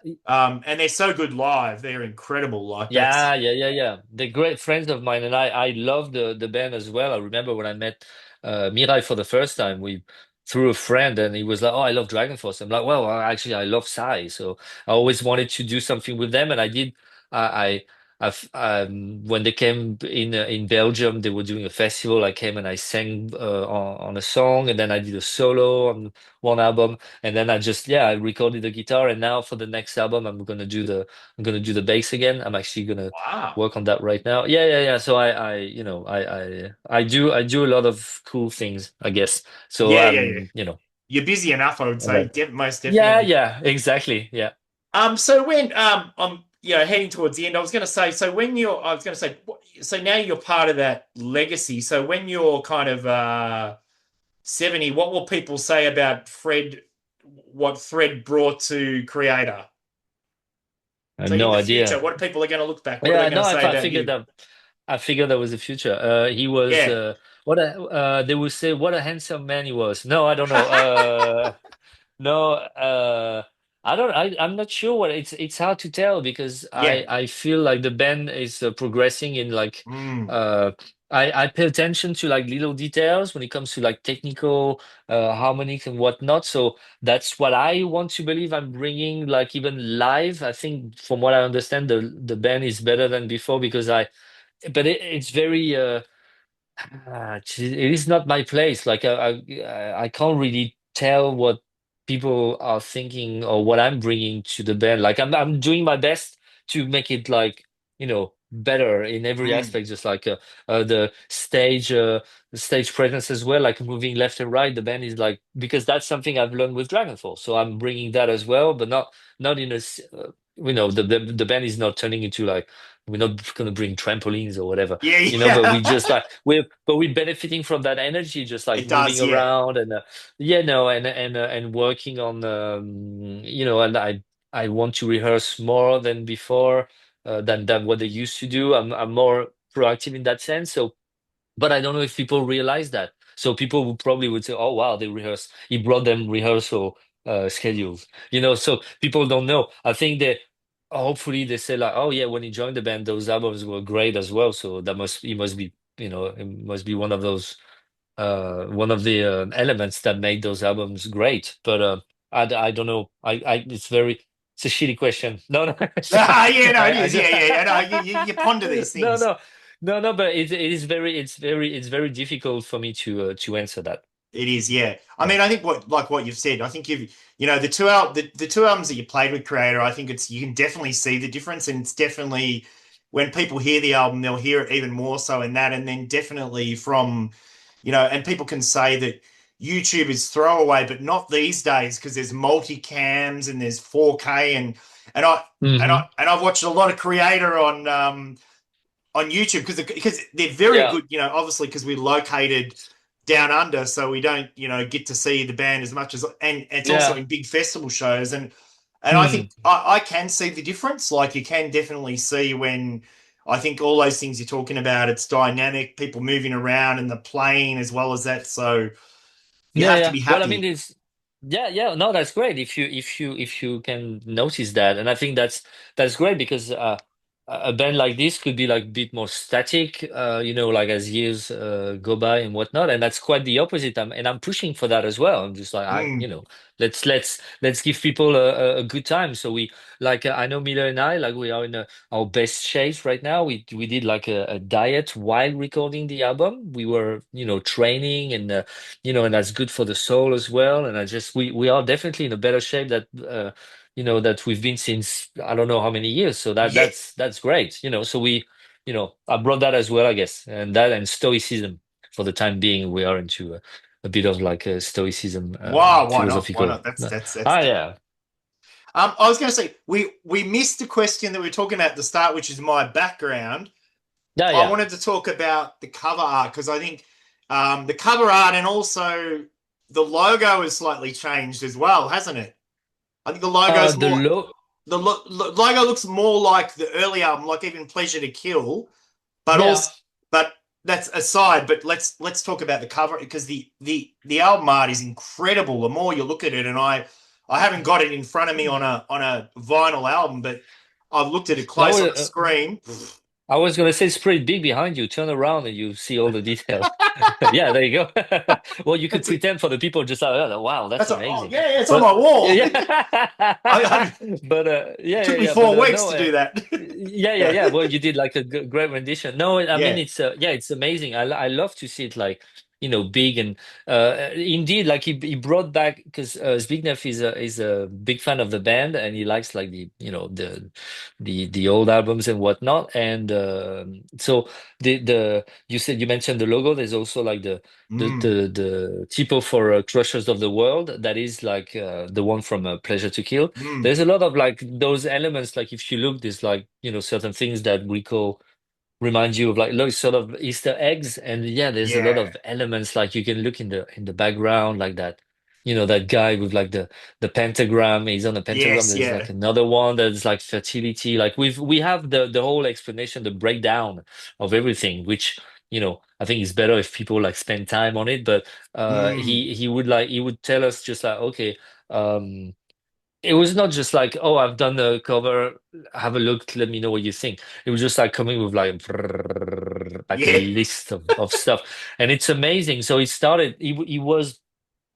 and they're so good live. They're incredible. Like Yeah, that's yeah, yeah, yeah. They're great friends of mine, and I love the band as well. I remember when I met Mirai for the first time, we through a friend, and he was like, "Oh, I love Dragonforce." I'm like, "Well, actually, I love Psy." So I always wanted to do something with them, and I did. When they came in Belgium, they were doing a festival. I came and I sang on a song, and then I did a solo on one album, and then I recorded the guitar, and now for the next album, I'm gonna do the bass again. I'm actually gonna wow. work on that right now. Yeah, yeah, yeah. So I do a lot of cool things, I guess. So Yeah, yeah, yeah. you know, You're busy enough, I would say. but Most yeah, definitely. yeah, exactly. Yeah. So when I'm heading towards the end, I was going to say, so when I was going to say, so now you're part of that legacy. So when you're kind of 70, what will people say about what Fred brought to Creator? I have So in no the future, idea. what are people are going to look back? What are they Yeah, going no, to say I about figured you? that. I figured that was the future. He was Yeah. they would say what a handsome man he was. No, I don't know. No, I'm not sure what it's hard to tell because Yeah. I feel like the band is progressing in like Mm, uh I pay attention to like little details when it comes to like technical harmonics and whatnot. So that's what I want to believe I'm bringing, like even live. I think from what I understand, the band is better than before because but it's very it is not my place. Like I can't really tell what people are thinking or what I'm bringing to the band. Like I'm doing my best to make it like better in every mm. aspect. Just like the stage presence as well, like moving left and right. The band is like because that's something I've learned with Dragonfall. So I'm bringing that as well, but not in the band is not turning into like we're not gonna bring trampolines or whatever, Yeah, but we yeah. just like we're benefiting from that energy, just like It moving does, yeah. around and and working on and I want to rehearse more than before, than what they used to do. I'm more proactive in that sense. So but I don't know if people realize that. So people would probably would say, "Oh wow, they rehearse. He brought them rehearsal schedules." So people don't know. I think that hopefully they say like, "Oh yeah, when he joined the band, those albums were great as well." So he must be it must be one of the elements that made those albums great. But I don't know. It's a shitty question. No, no. Ah, yeah, no, it I is. Yeah, just yeah, yeah. No, you ponder these no, things. no, no, no. But it's very difficult for me to answer that. It is, yeah. I Yeah. mean, I think what you've said. I think the two albums that you played with Creator. I think you can definitely see the difference, and it's definitely when people hear the album, they'll hear it even more so in that, and then definitely from and people can say that YouTube is throwaway, but not these days because there's multicams and there's 4K and I Hmm. and I've watched a lot of Creator on YouTube because they're very Yeah. good. Obviously because we're located down under, so we don't get to see the band as much as, and it's also Yeah. in big festival shows, and I Hmm. think I can see the difference. Like you can definitely see when I think all those things you're talking about, it's dynamic, people moving around and the playing as well as that. So you Yeah. have to Yeah. be Well, I mean, happy. it's yeah, yeah. No, that's great if you can notice that, and I think that's great because a band like this could be like a bit more static, like as years go by and whatnot. And that's quite the opposite. And I'm pushing for that as well. I'm just like, Mm. let's give people a good time. So we like I know Miller and I like we are in our best shape right now. We did like a diet while recording the album. We were training and and that's good for the soul as well. And we are definitely in a better shape that we've been since I don't know how many years. So that Yeah. that's great. So I brought that as well, I guess, and that and stoicism for the time being. We are into a bit of like a stoicism Wow, why not? Why philosophical. not? That's Ah, yeah, I was going to say we missed the question that we were talking about at the start, which is my background. yeah, I yeah. wanted to talk about the cover art because I think the cover art and also the logo has slightly changed as well, hasn't it? I think the logo's The more low. logo looks more like the early album, like even Pleasure to Kill, but Yeah. also but that's aside. But let's talk about the cover because the album art is incredible. The more you look at it, and I haven't got it in front of me on a vinyl album, but I've looked at it No, close on the screen. I was gonna say it's pretty big behind you. Turn around and you see all the details. Yeah, there you go. Well, you could That's it. pretend for the people just like, oh, wow, that's Oh amazing. yeah, yeah, it's on my But wall. yeah, I but it yeah, took yeah, me yeah. But 4 weeks no, to do that. yeah, yeah, Yeah, yeah. Well, you did like a great rendition. No, I mean yeah. it's yeah, it's amazing. I love to see it like big and indeed like he brought back because Zbigniew is a big fan of the band and he likes like the old albums and whatnot. And so you mentioned the logo. There's also like Mm, the typo for Crushers of the World. That is like the one from Pleasure to Kill. mm. There's a lot of like those elements. Like if you look, there's like certain things that recall remind you of like those sort of Easter eggs. And yeah, there's a lot Yeah. of elements like you can look in the background like that. That guy with like the pentagram. He's on a pentagram. Yes, There's like yeah. another one that's like fertility. Like we have the whole explanation, the breakdown of everything, which I think it's better if people like spend time on it. But Mm. he would tell us just like, okay, um it was not just like, oh, I've done the cover, have a look, let me know what you think. It was just like coming with like a Yeah. list of stuff. And it's amazing. So it started, he was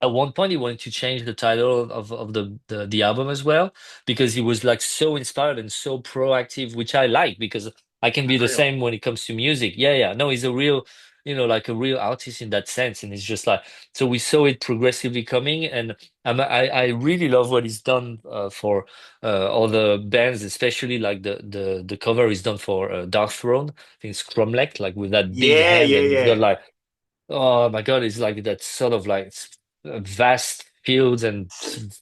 at one point he wanted to change the title of the album as well because he was like so inspired and so proactive, which I like because I can be the Unreal. same when it comes to music. Yeah, yeah. No, he's a real, like a real artist in that sense. And it's just like so we saw it progressively coming, and I really love what he's done for other bands, especially like the cover is done for Dark Throne. I think it's Cromlech, like with that big Yeah, hand, yeah, and he's got yeah. like, oh my God, it's like that sort of like vast fields, and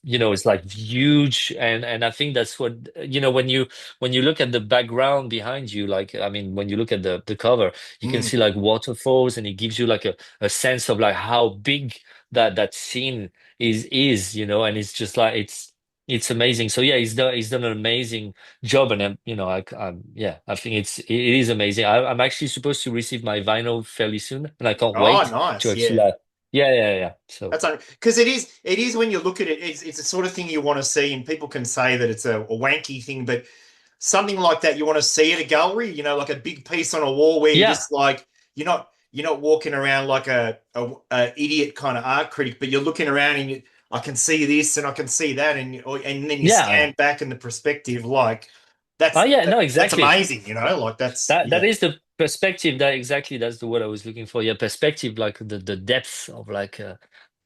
it's like huge. And I think that's what when you look at the background behind you, like I mean, when you look at the cover, you can Mm. see like waterfalls, and it gives you like a sense of like how big that scene is. And it's just like it's amazing. So yeah, he's done an amazing job. And yeah, I think it is amazing. I'm actually supposed to receive my vinyl fairly soon, and I can't Oh, wait to nice. actually Yeah. like, yeah, yeah, yeah. So That's because it is when you look at it, it's the sort of thing you want to see, and people can say that it's a wanky thing, but something like that you want to see at a gallery, like a big piece on a wall where you're yeah, just like you're not walking around like a idiot kind of art critic, but you're looking around and I can see this and I can see that, and then you yeah. stand back in the perspective like Oh yeah, no, that's exactly. amazing, like that's That yeah. is the perspective. That's the word I was looking for. Yeah, perspective, like the depth of like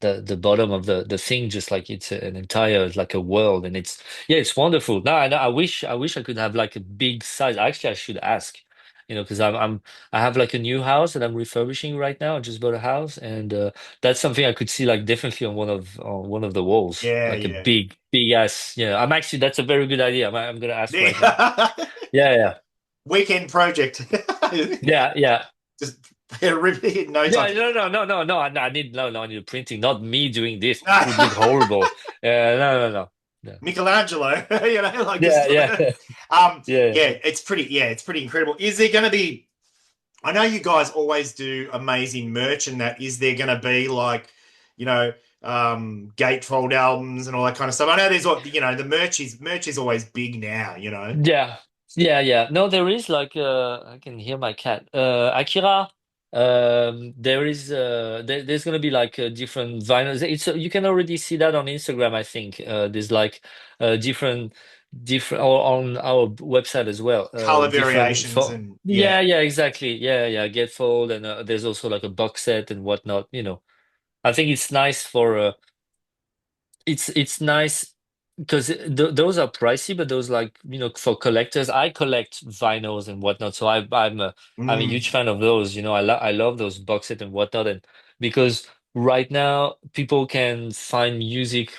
the bottom of the thing, just like it's an entire like a world, and it's wonderful. No, I wish I could have like a big size. Actually, I should ask, because I have like a new house that I'm refurbishing right now. I just bought a house, and that's something I could see like definitely on one of the walls, Yeah, like a yeah. big big ass. Yeah, I'm actually that's a very good idea. I'm gonna ask right now. Yeah. Yeah, yeah. Weekend project. Yeah, yeah. Just rip it in no time. Yeah, no, no, no, no, no. I need no, no. I need printing. Not me doing this. It would look horrible. No, no, no. Yeah, Michelangelo, like just yeah, yeah, yeah. yeah, it's pretty incredible. Is there going to be? I know you guys always do amazing merch, and that is there going to be like, you know, gatefold albums and all that kind of stuff. I know there's what the merch is always big now. Yeah. Yeah, yeah. No, there is like I can hear my cat. Akira, there's gonna be like different vinyls. It's you can already see that on Instagram, I think. There's like different or on our website as well. Color Different variations for and yeah. yeah, yeah, exactly. Yeah, yeah, Gatefold and there's also like a box set and whatnot, you know. I think it's nice for it's nice because those are pricey, but those like for collectors. I collect vinyls and whatnot, so I'm a huge Mm. fan of those. I love those box set and whatnot, and because right now people can find music,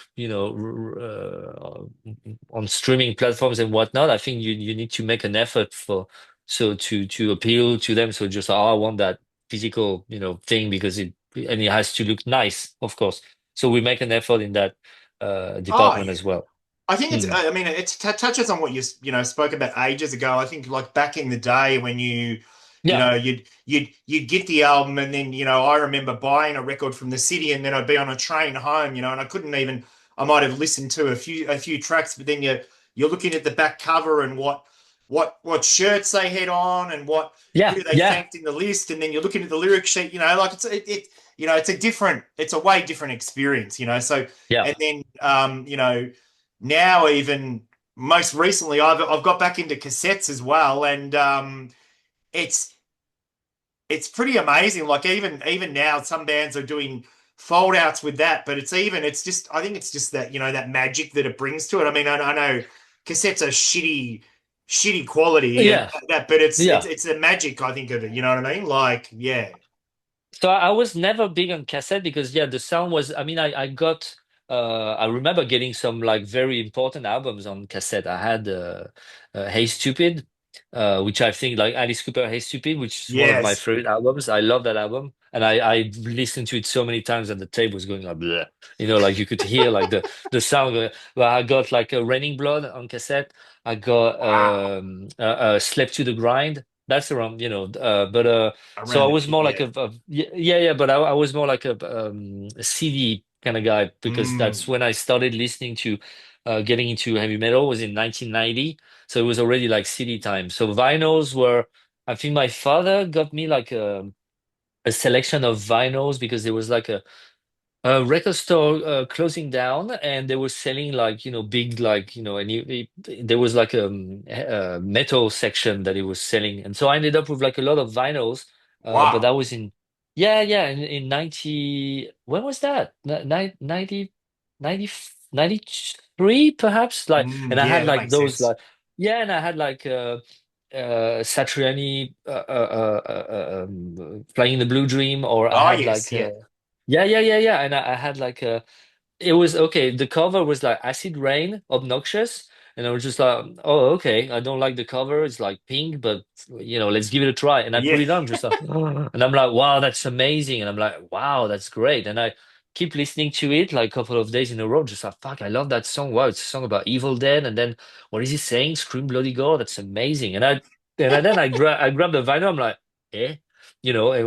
on streaming platforms and whatnot. I think you need to make an effort for so to appeal to them. So just I want that physical thing because it has to look nice, of course. So we make an effort in that Oh department yeah. as well. I think it's. Mm. I mean, it touches on what you spoke about ages ago. I think like back in the day when Yeah, you'd get the album and then I remember buying a record from the city and then I'd be on a train home, and I couldn't even. I might have listened to a few tracks, but then you're looking at the back cover and what shirts they had on and yeah, who they yeah, thanked in the list, and then you're looking at the lyric sheet. Like it's a way different experience. So yeah. and then now even most recently I've got back into cassettes as well, and it's it's pretty amazing. Like even now some bands are doing fold outs with that, but it's just I think it's just that that magic that it brings to it. I mean, I know cassettes are shitty quality and Yeah, that, but it's yeah. it's the magic I think of it. You know what I mean? Like yeah. So I was never big on cassette because yeah, the sound was. I mean, I got. I remember getting some like very important albums on cassette. I had Hey Stupid, which I think like Alice Cooper Hey Stupid, which is one of my Yes. favorite albums. I love that album, and I listened to it so many times, and the tape was going like, bleh. Like you could hear like the sound. Well, I got like a Raining Blood on cassette. I got Wow. Slept to the Grind. That's around, but so Around I the was more like yeah. yeah, but I was more like a CD kind of guy because that's Mm. when I started listening to getting into heavy metal was in 1990. So it was already like CD time. So vinyls were, I think my father got me like a selection of vinyls because there was like a record store closing down and they were selling like big like and there was like a metal section that it was selling, and so I ended up with like a lot of vinyls, but that Wow. was in yeah in 90, when was that? 90 93 perhaps, like, and I Yeah, had that like makes those sense. like yeah, and I had like Satriani Flying the Blue Dream, or I Oh had yes, like yeah. yeah. And I had like it was okay. The cover was like Acid Rain, Obnoxious. And I was just like, oh, okay. I don't like the cover. It's like pink, but let's give it a try. And I put Yeah. it on just like, and I'm like, wow, that's amazing. And I'm like, wow, that's great. And I keep listening to it like a couple of days in a row, just like, fuck, I love that song. Wow, it's a song about Evil Dead. And then what is he saying? Scream Bloody Gore. That's amazing. Then I grabbed the vinyl. I'm like, eh? It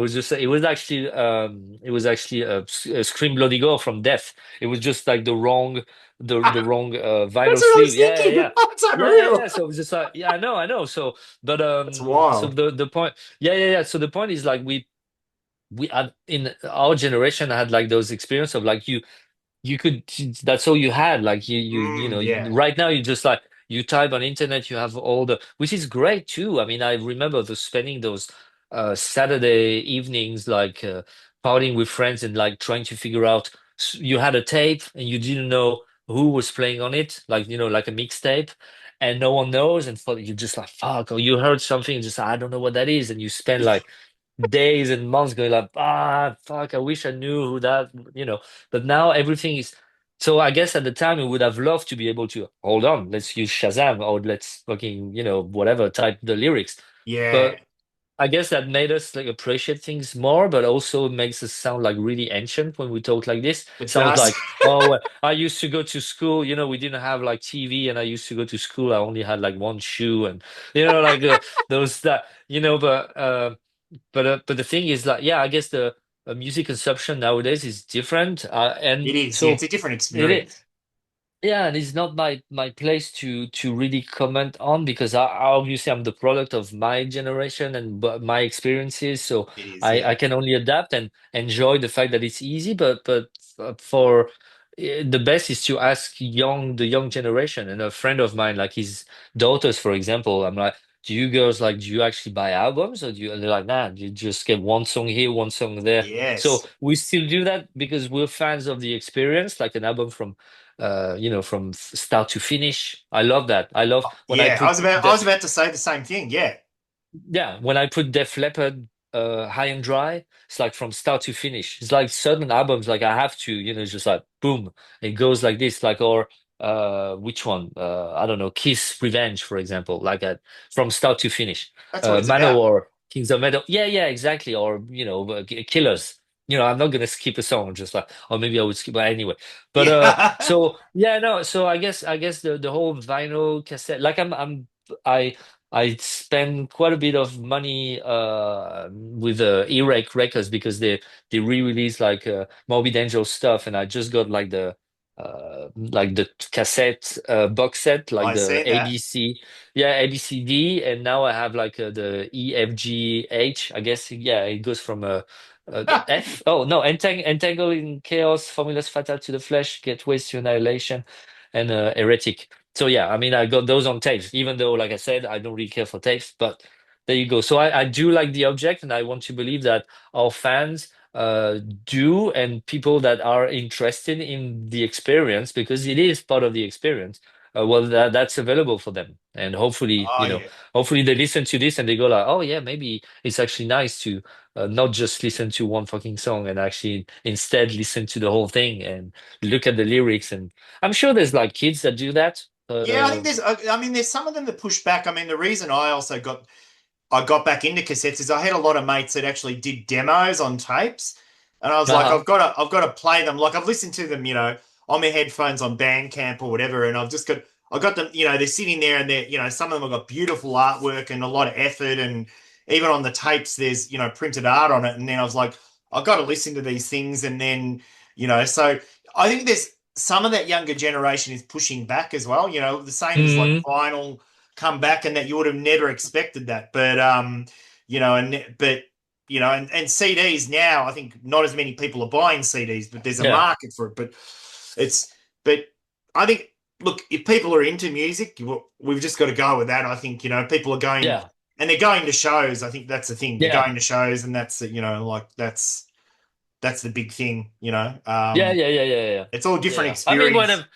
was actually a Scream Bloody Gore from Death. It was just like the wrong That's vinyl what I sleeve. was Yeah, yeah, thinking. yeah. Oh, it's Yeah. unreal. So it was just like, yeah, I know. So, but That's so wild. the point, yeah. So the point is like we had in our generation had like those experience of like you could, that's all you had, like Yeah. right now you just like you type on internet, you have all the, which is great too. I mean, I remember spending those Saturday evenings like partying with friends and like trying to figure out, you had a tape and you didn't know who was playing on it, like like a mixtape, and no one knows, and for you just like fuck, or you heard something and just I don't know what that is, and you spend like days and months going like, fuck, I wish I knew who that, but now everything is. So I guess at the time we would have loved to be able to hold on, let's use Shazam, or let's fucking, whatever, type the lyrics. Yeah. But I guess that made us like appreciate things more, but also makes us sound like really ancient when we talk like this. It Sounds does. like, oh, well, I used to go to school, we didn't have like TV, and I used to go to school, I only had like one shoe, and like those that, but the thing is that yeah, I guess the music consumption nowadays is different, and It is. Yeah, it's so a different it is. experience. Yeah, and it's not my place to really comment on because obviously I'm the product of my generation and my experiences, so It is, I yeah. can only adapt and enjoy the fact that it's easy. But for the best is to ask the young generation. And a friend of mine, like his daughters, for example, I'm like, do you girls like do you actually buy albums or do you? And they're like, nah, you just get one song here, one song there. So Yes. we still do that because we're fans of the experience, like an album from from start to finish. I love that. I love when I Yeah, put I the was about to say the same thing. Yeah. yeah, when I put Def Leppard high and dry, it's like from start to finish. It's like certain albums, like I have to, just like boom, it goes like this, like or which one? I don't know, Kiss Revenge, for example, like that from start to finish. That's what it's about. Manowar, Kings of Metal, yeah, yeah, exactly. Or Killers. I'm not gonna skip a song, just like, or maybe I would skip, but anyway. But Yeah. so yeah, no, so I guess the whole vinyl cassette, like I I spend quite a bit of money with Earache Records because they re-release like Morbid Angel stuff, and I just got like the cassette box set, like I the seen that. ABC, yeah, ABCD, and now I have like the EFGH. I guess yeah, it goes from F. Oh no, entangle in chaos, formulas fatal to the flesh, gateways to annihilation, and heretic. So yeah, I mean, I got those on tapes, even though, like I said, I don't really care for tapes, but there you go. So I do like the object, and I want to believe that our fans do, and people that are interested in the experience, because it is part of the experience. Well, that's available for them, and hopefully, Oh yeah. hopefully they listen to this and they go like, oh yeah, maybe it's actually nice to not just listen to one fucking song and actually instead listen to the whole thing and look at the lyrics. And I'm sure there's like kids that do that, but Yeah, I think I mean, there's some of them that push back. I mean, the reason I got back into cassettes is I had a lot of mates that actually did demos on tapes, and I was like, uh-huh. I've got to play them. Like I've listened to them, on my headphones on Bandcamp or whatever, and I got them, they're sitting there and some of them have got beautiful artwork and a lot of effort, and even on the tapes, there's printed art on it, and then I was like, I've got to listen to these things, and then so I think there's some of that younger generation is pushing back as well. The same as like Mm, vinyl come back and that you would have never expected that. But and CDs now, I think not as many people are buying CDs, but there's a yeah, market for it. It's but I think look, if people are into music, we've just got to go with that. I think people are going yeah, and they're going to shows. I think that's the thing. They're yeah, going to shows, and that's like that's the big thing. yeah, yeah, yeah, yeah, yeah, It's all different yeah. I mean, experience. whatever.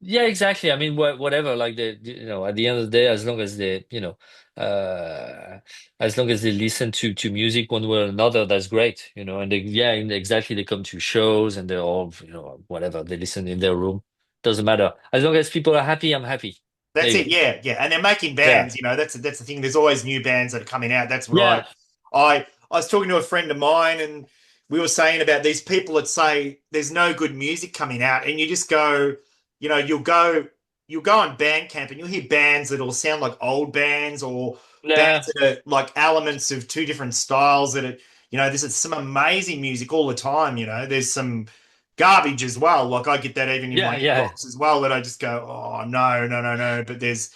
Yeah, exactly. I mean, whatever. Like at the end of the day, as long as they, as long as they listen to music one way or another, that's great. And yeah, exactly. They come to shows and they're all, whatever. They listen in their room. Doesn't matter. As long as people are happy, I'm happy. There That's you it. go. Yeah, yeah. And they're making Yeah, bands. That's the thing. There's always new bands that are coming out. That's what yeah, I was talking to a friend of mine, and we were saying about these people that say there's no good music coming out, and you just go, you'll go on Bandcamp and you'll hear bands that'll sound like old bands or yeah, bands that are like elements of two different styles that are, there's some amazing music all the time. There's some garbage as well. Like I get that even in yeah, my yeah. inbox as well that I just go, oh no, no, no, no. But there's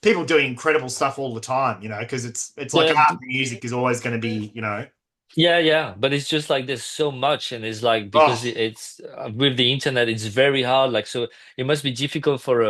people doing incredible stuff all the time, because it's like art The, and music is always going to be, Yeah, yeah, but it's just like there's so much, and it's like because oh, it's with the internet, it's very hard. Like, so it must be difficult for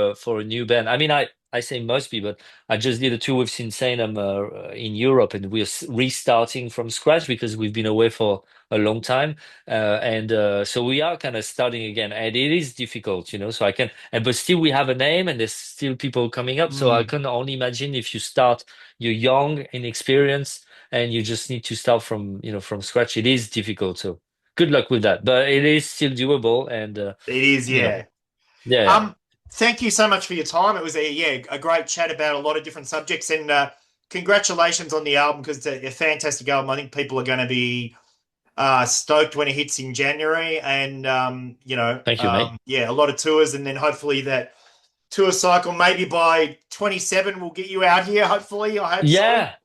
a new band. I mean, I say must be, but I just did a tour with Sinsaenum in Europe, and we're restarting from scratch because we've been away for a long time, and so we are kind of starting again, and it is difficult, So I can, but still we have a name, and there's still people coming up. So I mm, can only imagine if you start, you're young, inexperienced and you just need to start from from scratch. It is difficult, so good luck with that, but it is still doable. And it is, you know yeah. yeah, yeah. Um, Thank you so much for your time. It was a great chat about a lot of different subjects, and congratulations on the album because it's a fantastic album. I think people are going to be stoked when it hits in January, and Thank you, mate. yeah, a lot of tours, and then hopefully that tour cycle. Maybe by 27, we'll get you out here. Hopefully, I hope so.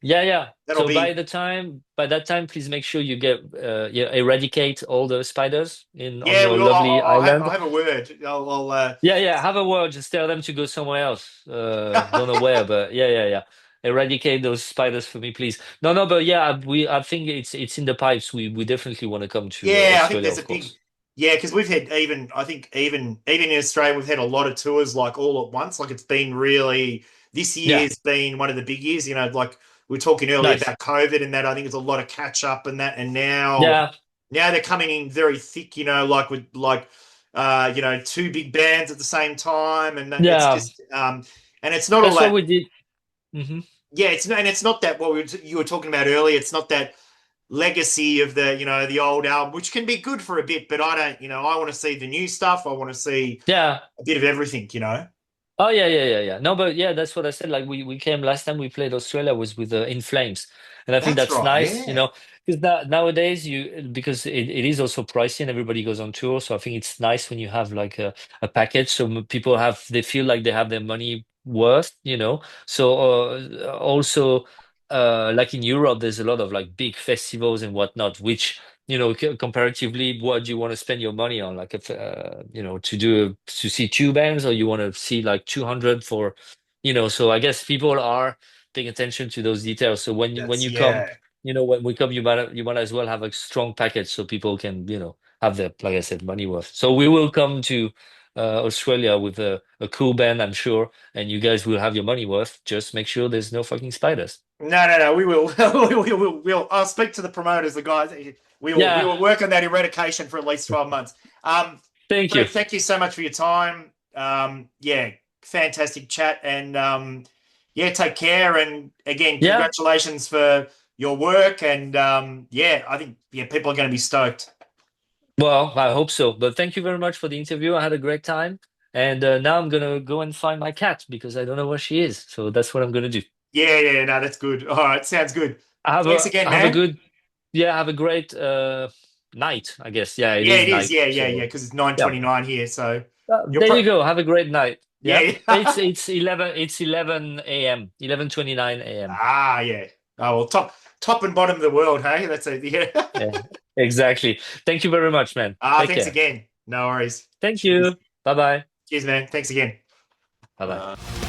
Yeah. That'll So be by that time, please make sure you get eradicate all the spiders on yeah. your lovely I'll island. have a word. I'll Yeah. Have a word. Just tell them to go somewhere else. Don't know where, but yeah. Eradicate those spiders for me, please. No, but yeah, I think it's in the pipes. We definitely want to come to yeah. I think Australia, there's a of big course. yeah because we've had I think even in Australia we've had a lot of tours like all at once. Like it's been really this Yeah, year's been one of the big years. You know, like we were talking earlier nice. about COVID and that. I think it's a lot of catch up and that. And Yeah, now they're coming in very thick. You know, like with two big bands at the same time, and it's yeah. just and it's not all That's what that. we did. Hmm. Yeah, it's not that you were talking about earlier. It's not that legacy of the old album, which can be good for a bit, but I don't, I want to see the new stuff. I want to see Yeah. a bit of everything. Oh yeah. No, but yeah, that's what I said. Like we came last time we played Australia was with In Flames, and I think That's that's right. nice, Yeah. because nowadays because it is also pricey and everybody goes on tour, so I think it's nice when you have like a package, so people they feel like they have their money worth. So also like in Europe, there's a lot of like big festivals and whatnot, which comparatively, what do you want to spend your money on? Like, if to see two bands, or you want to see like 200 for. So I guess people are paying attention to those details. So when That's you come, yeah. when we come, you might as well have a strong package so people can have their, like I said, money worth. So we will come to Australia with a cool band, I'm sure, and you guys will have your money worth. Just make sure there's no fucking spiders. No. We will. We'll. I'll speak to the promoters, the guys. We Yeah, will work on that eradication for at least 12 months. thank you. Fred, thank you so much for your time. Yeah, fantastic chat, and yeah, take care. And again, Yeah. congratulations for your work. And yeah, I think people are going to be stoked. Well, I hope so. But thank you very much for the interview. I had a great time. And now I'm gonna go and find my cat because I don't know where she is. So that's what I'm gonna do. Yeah, no, that's good. All right, sounds good. Have Thanks a again, have a man. good yeah, have a great night, I guess. Yeah, it Yeah, is it is. night. Yeah, So because it's yeah. 9:29 here. So you're There you go. Have a great night. yeah, Yeah. yeah. It's 11 a.m. 11:29 a.m. Yeah. Oh well, top and bottom of the world. Hey, that's a yeah. Yeah. Exactly. Thank you very much, man. Take Thanks care. again. No worries. Thank Cheers. you. Bye-bye. Cheers, man. Thanks again. Bye-bye.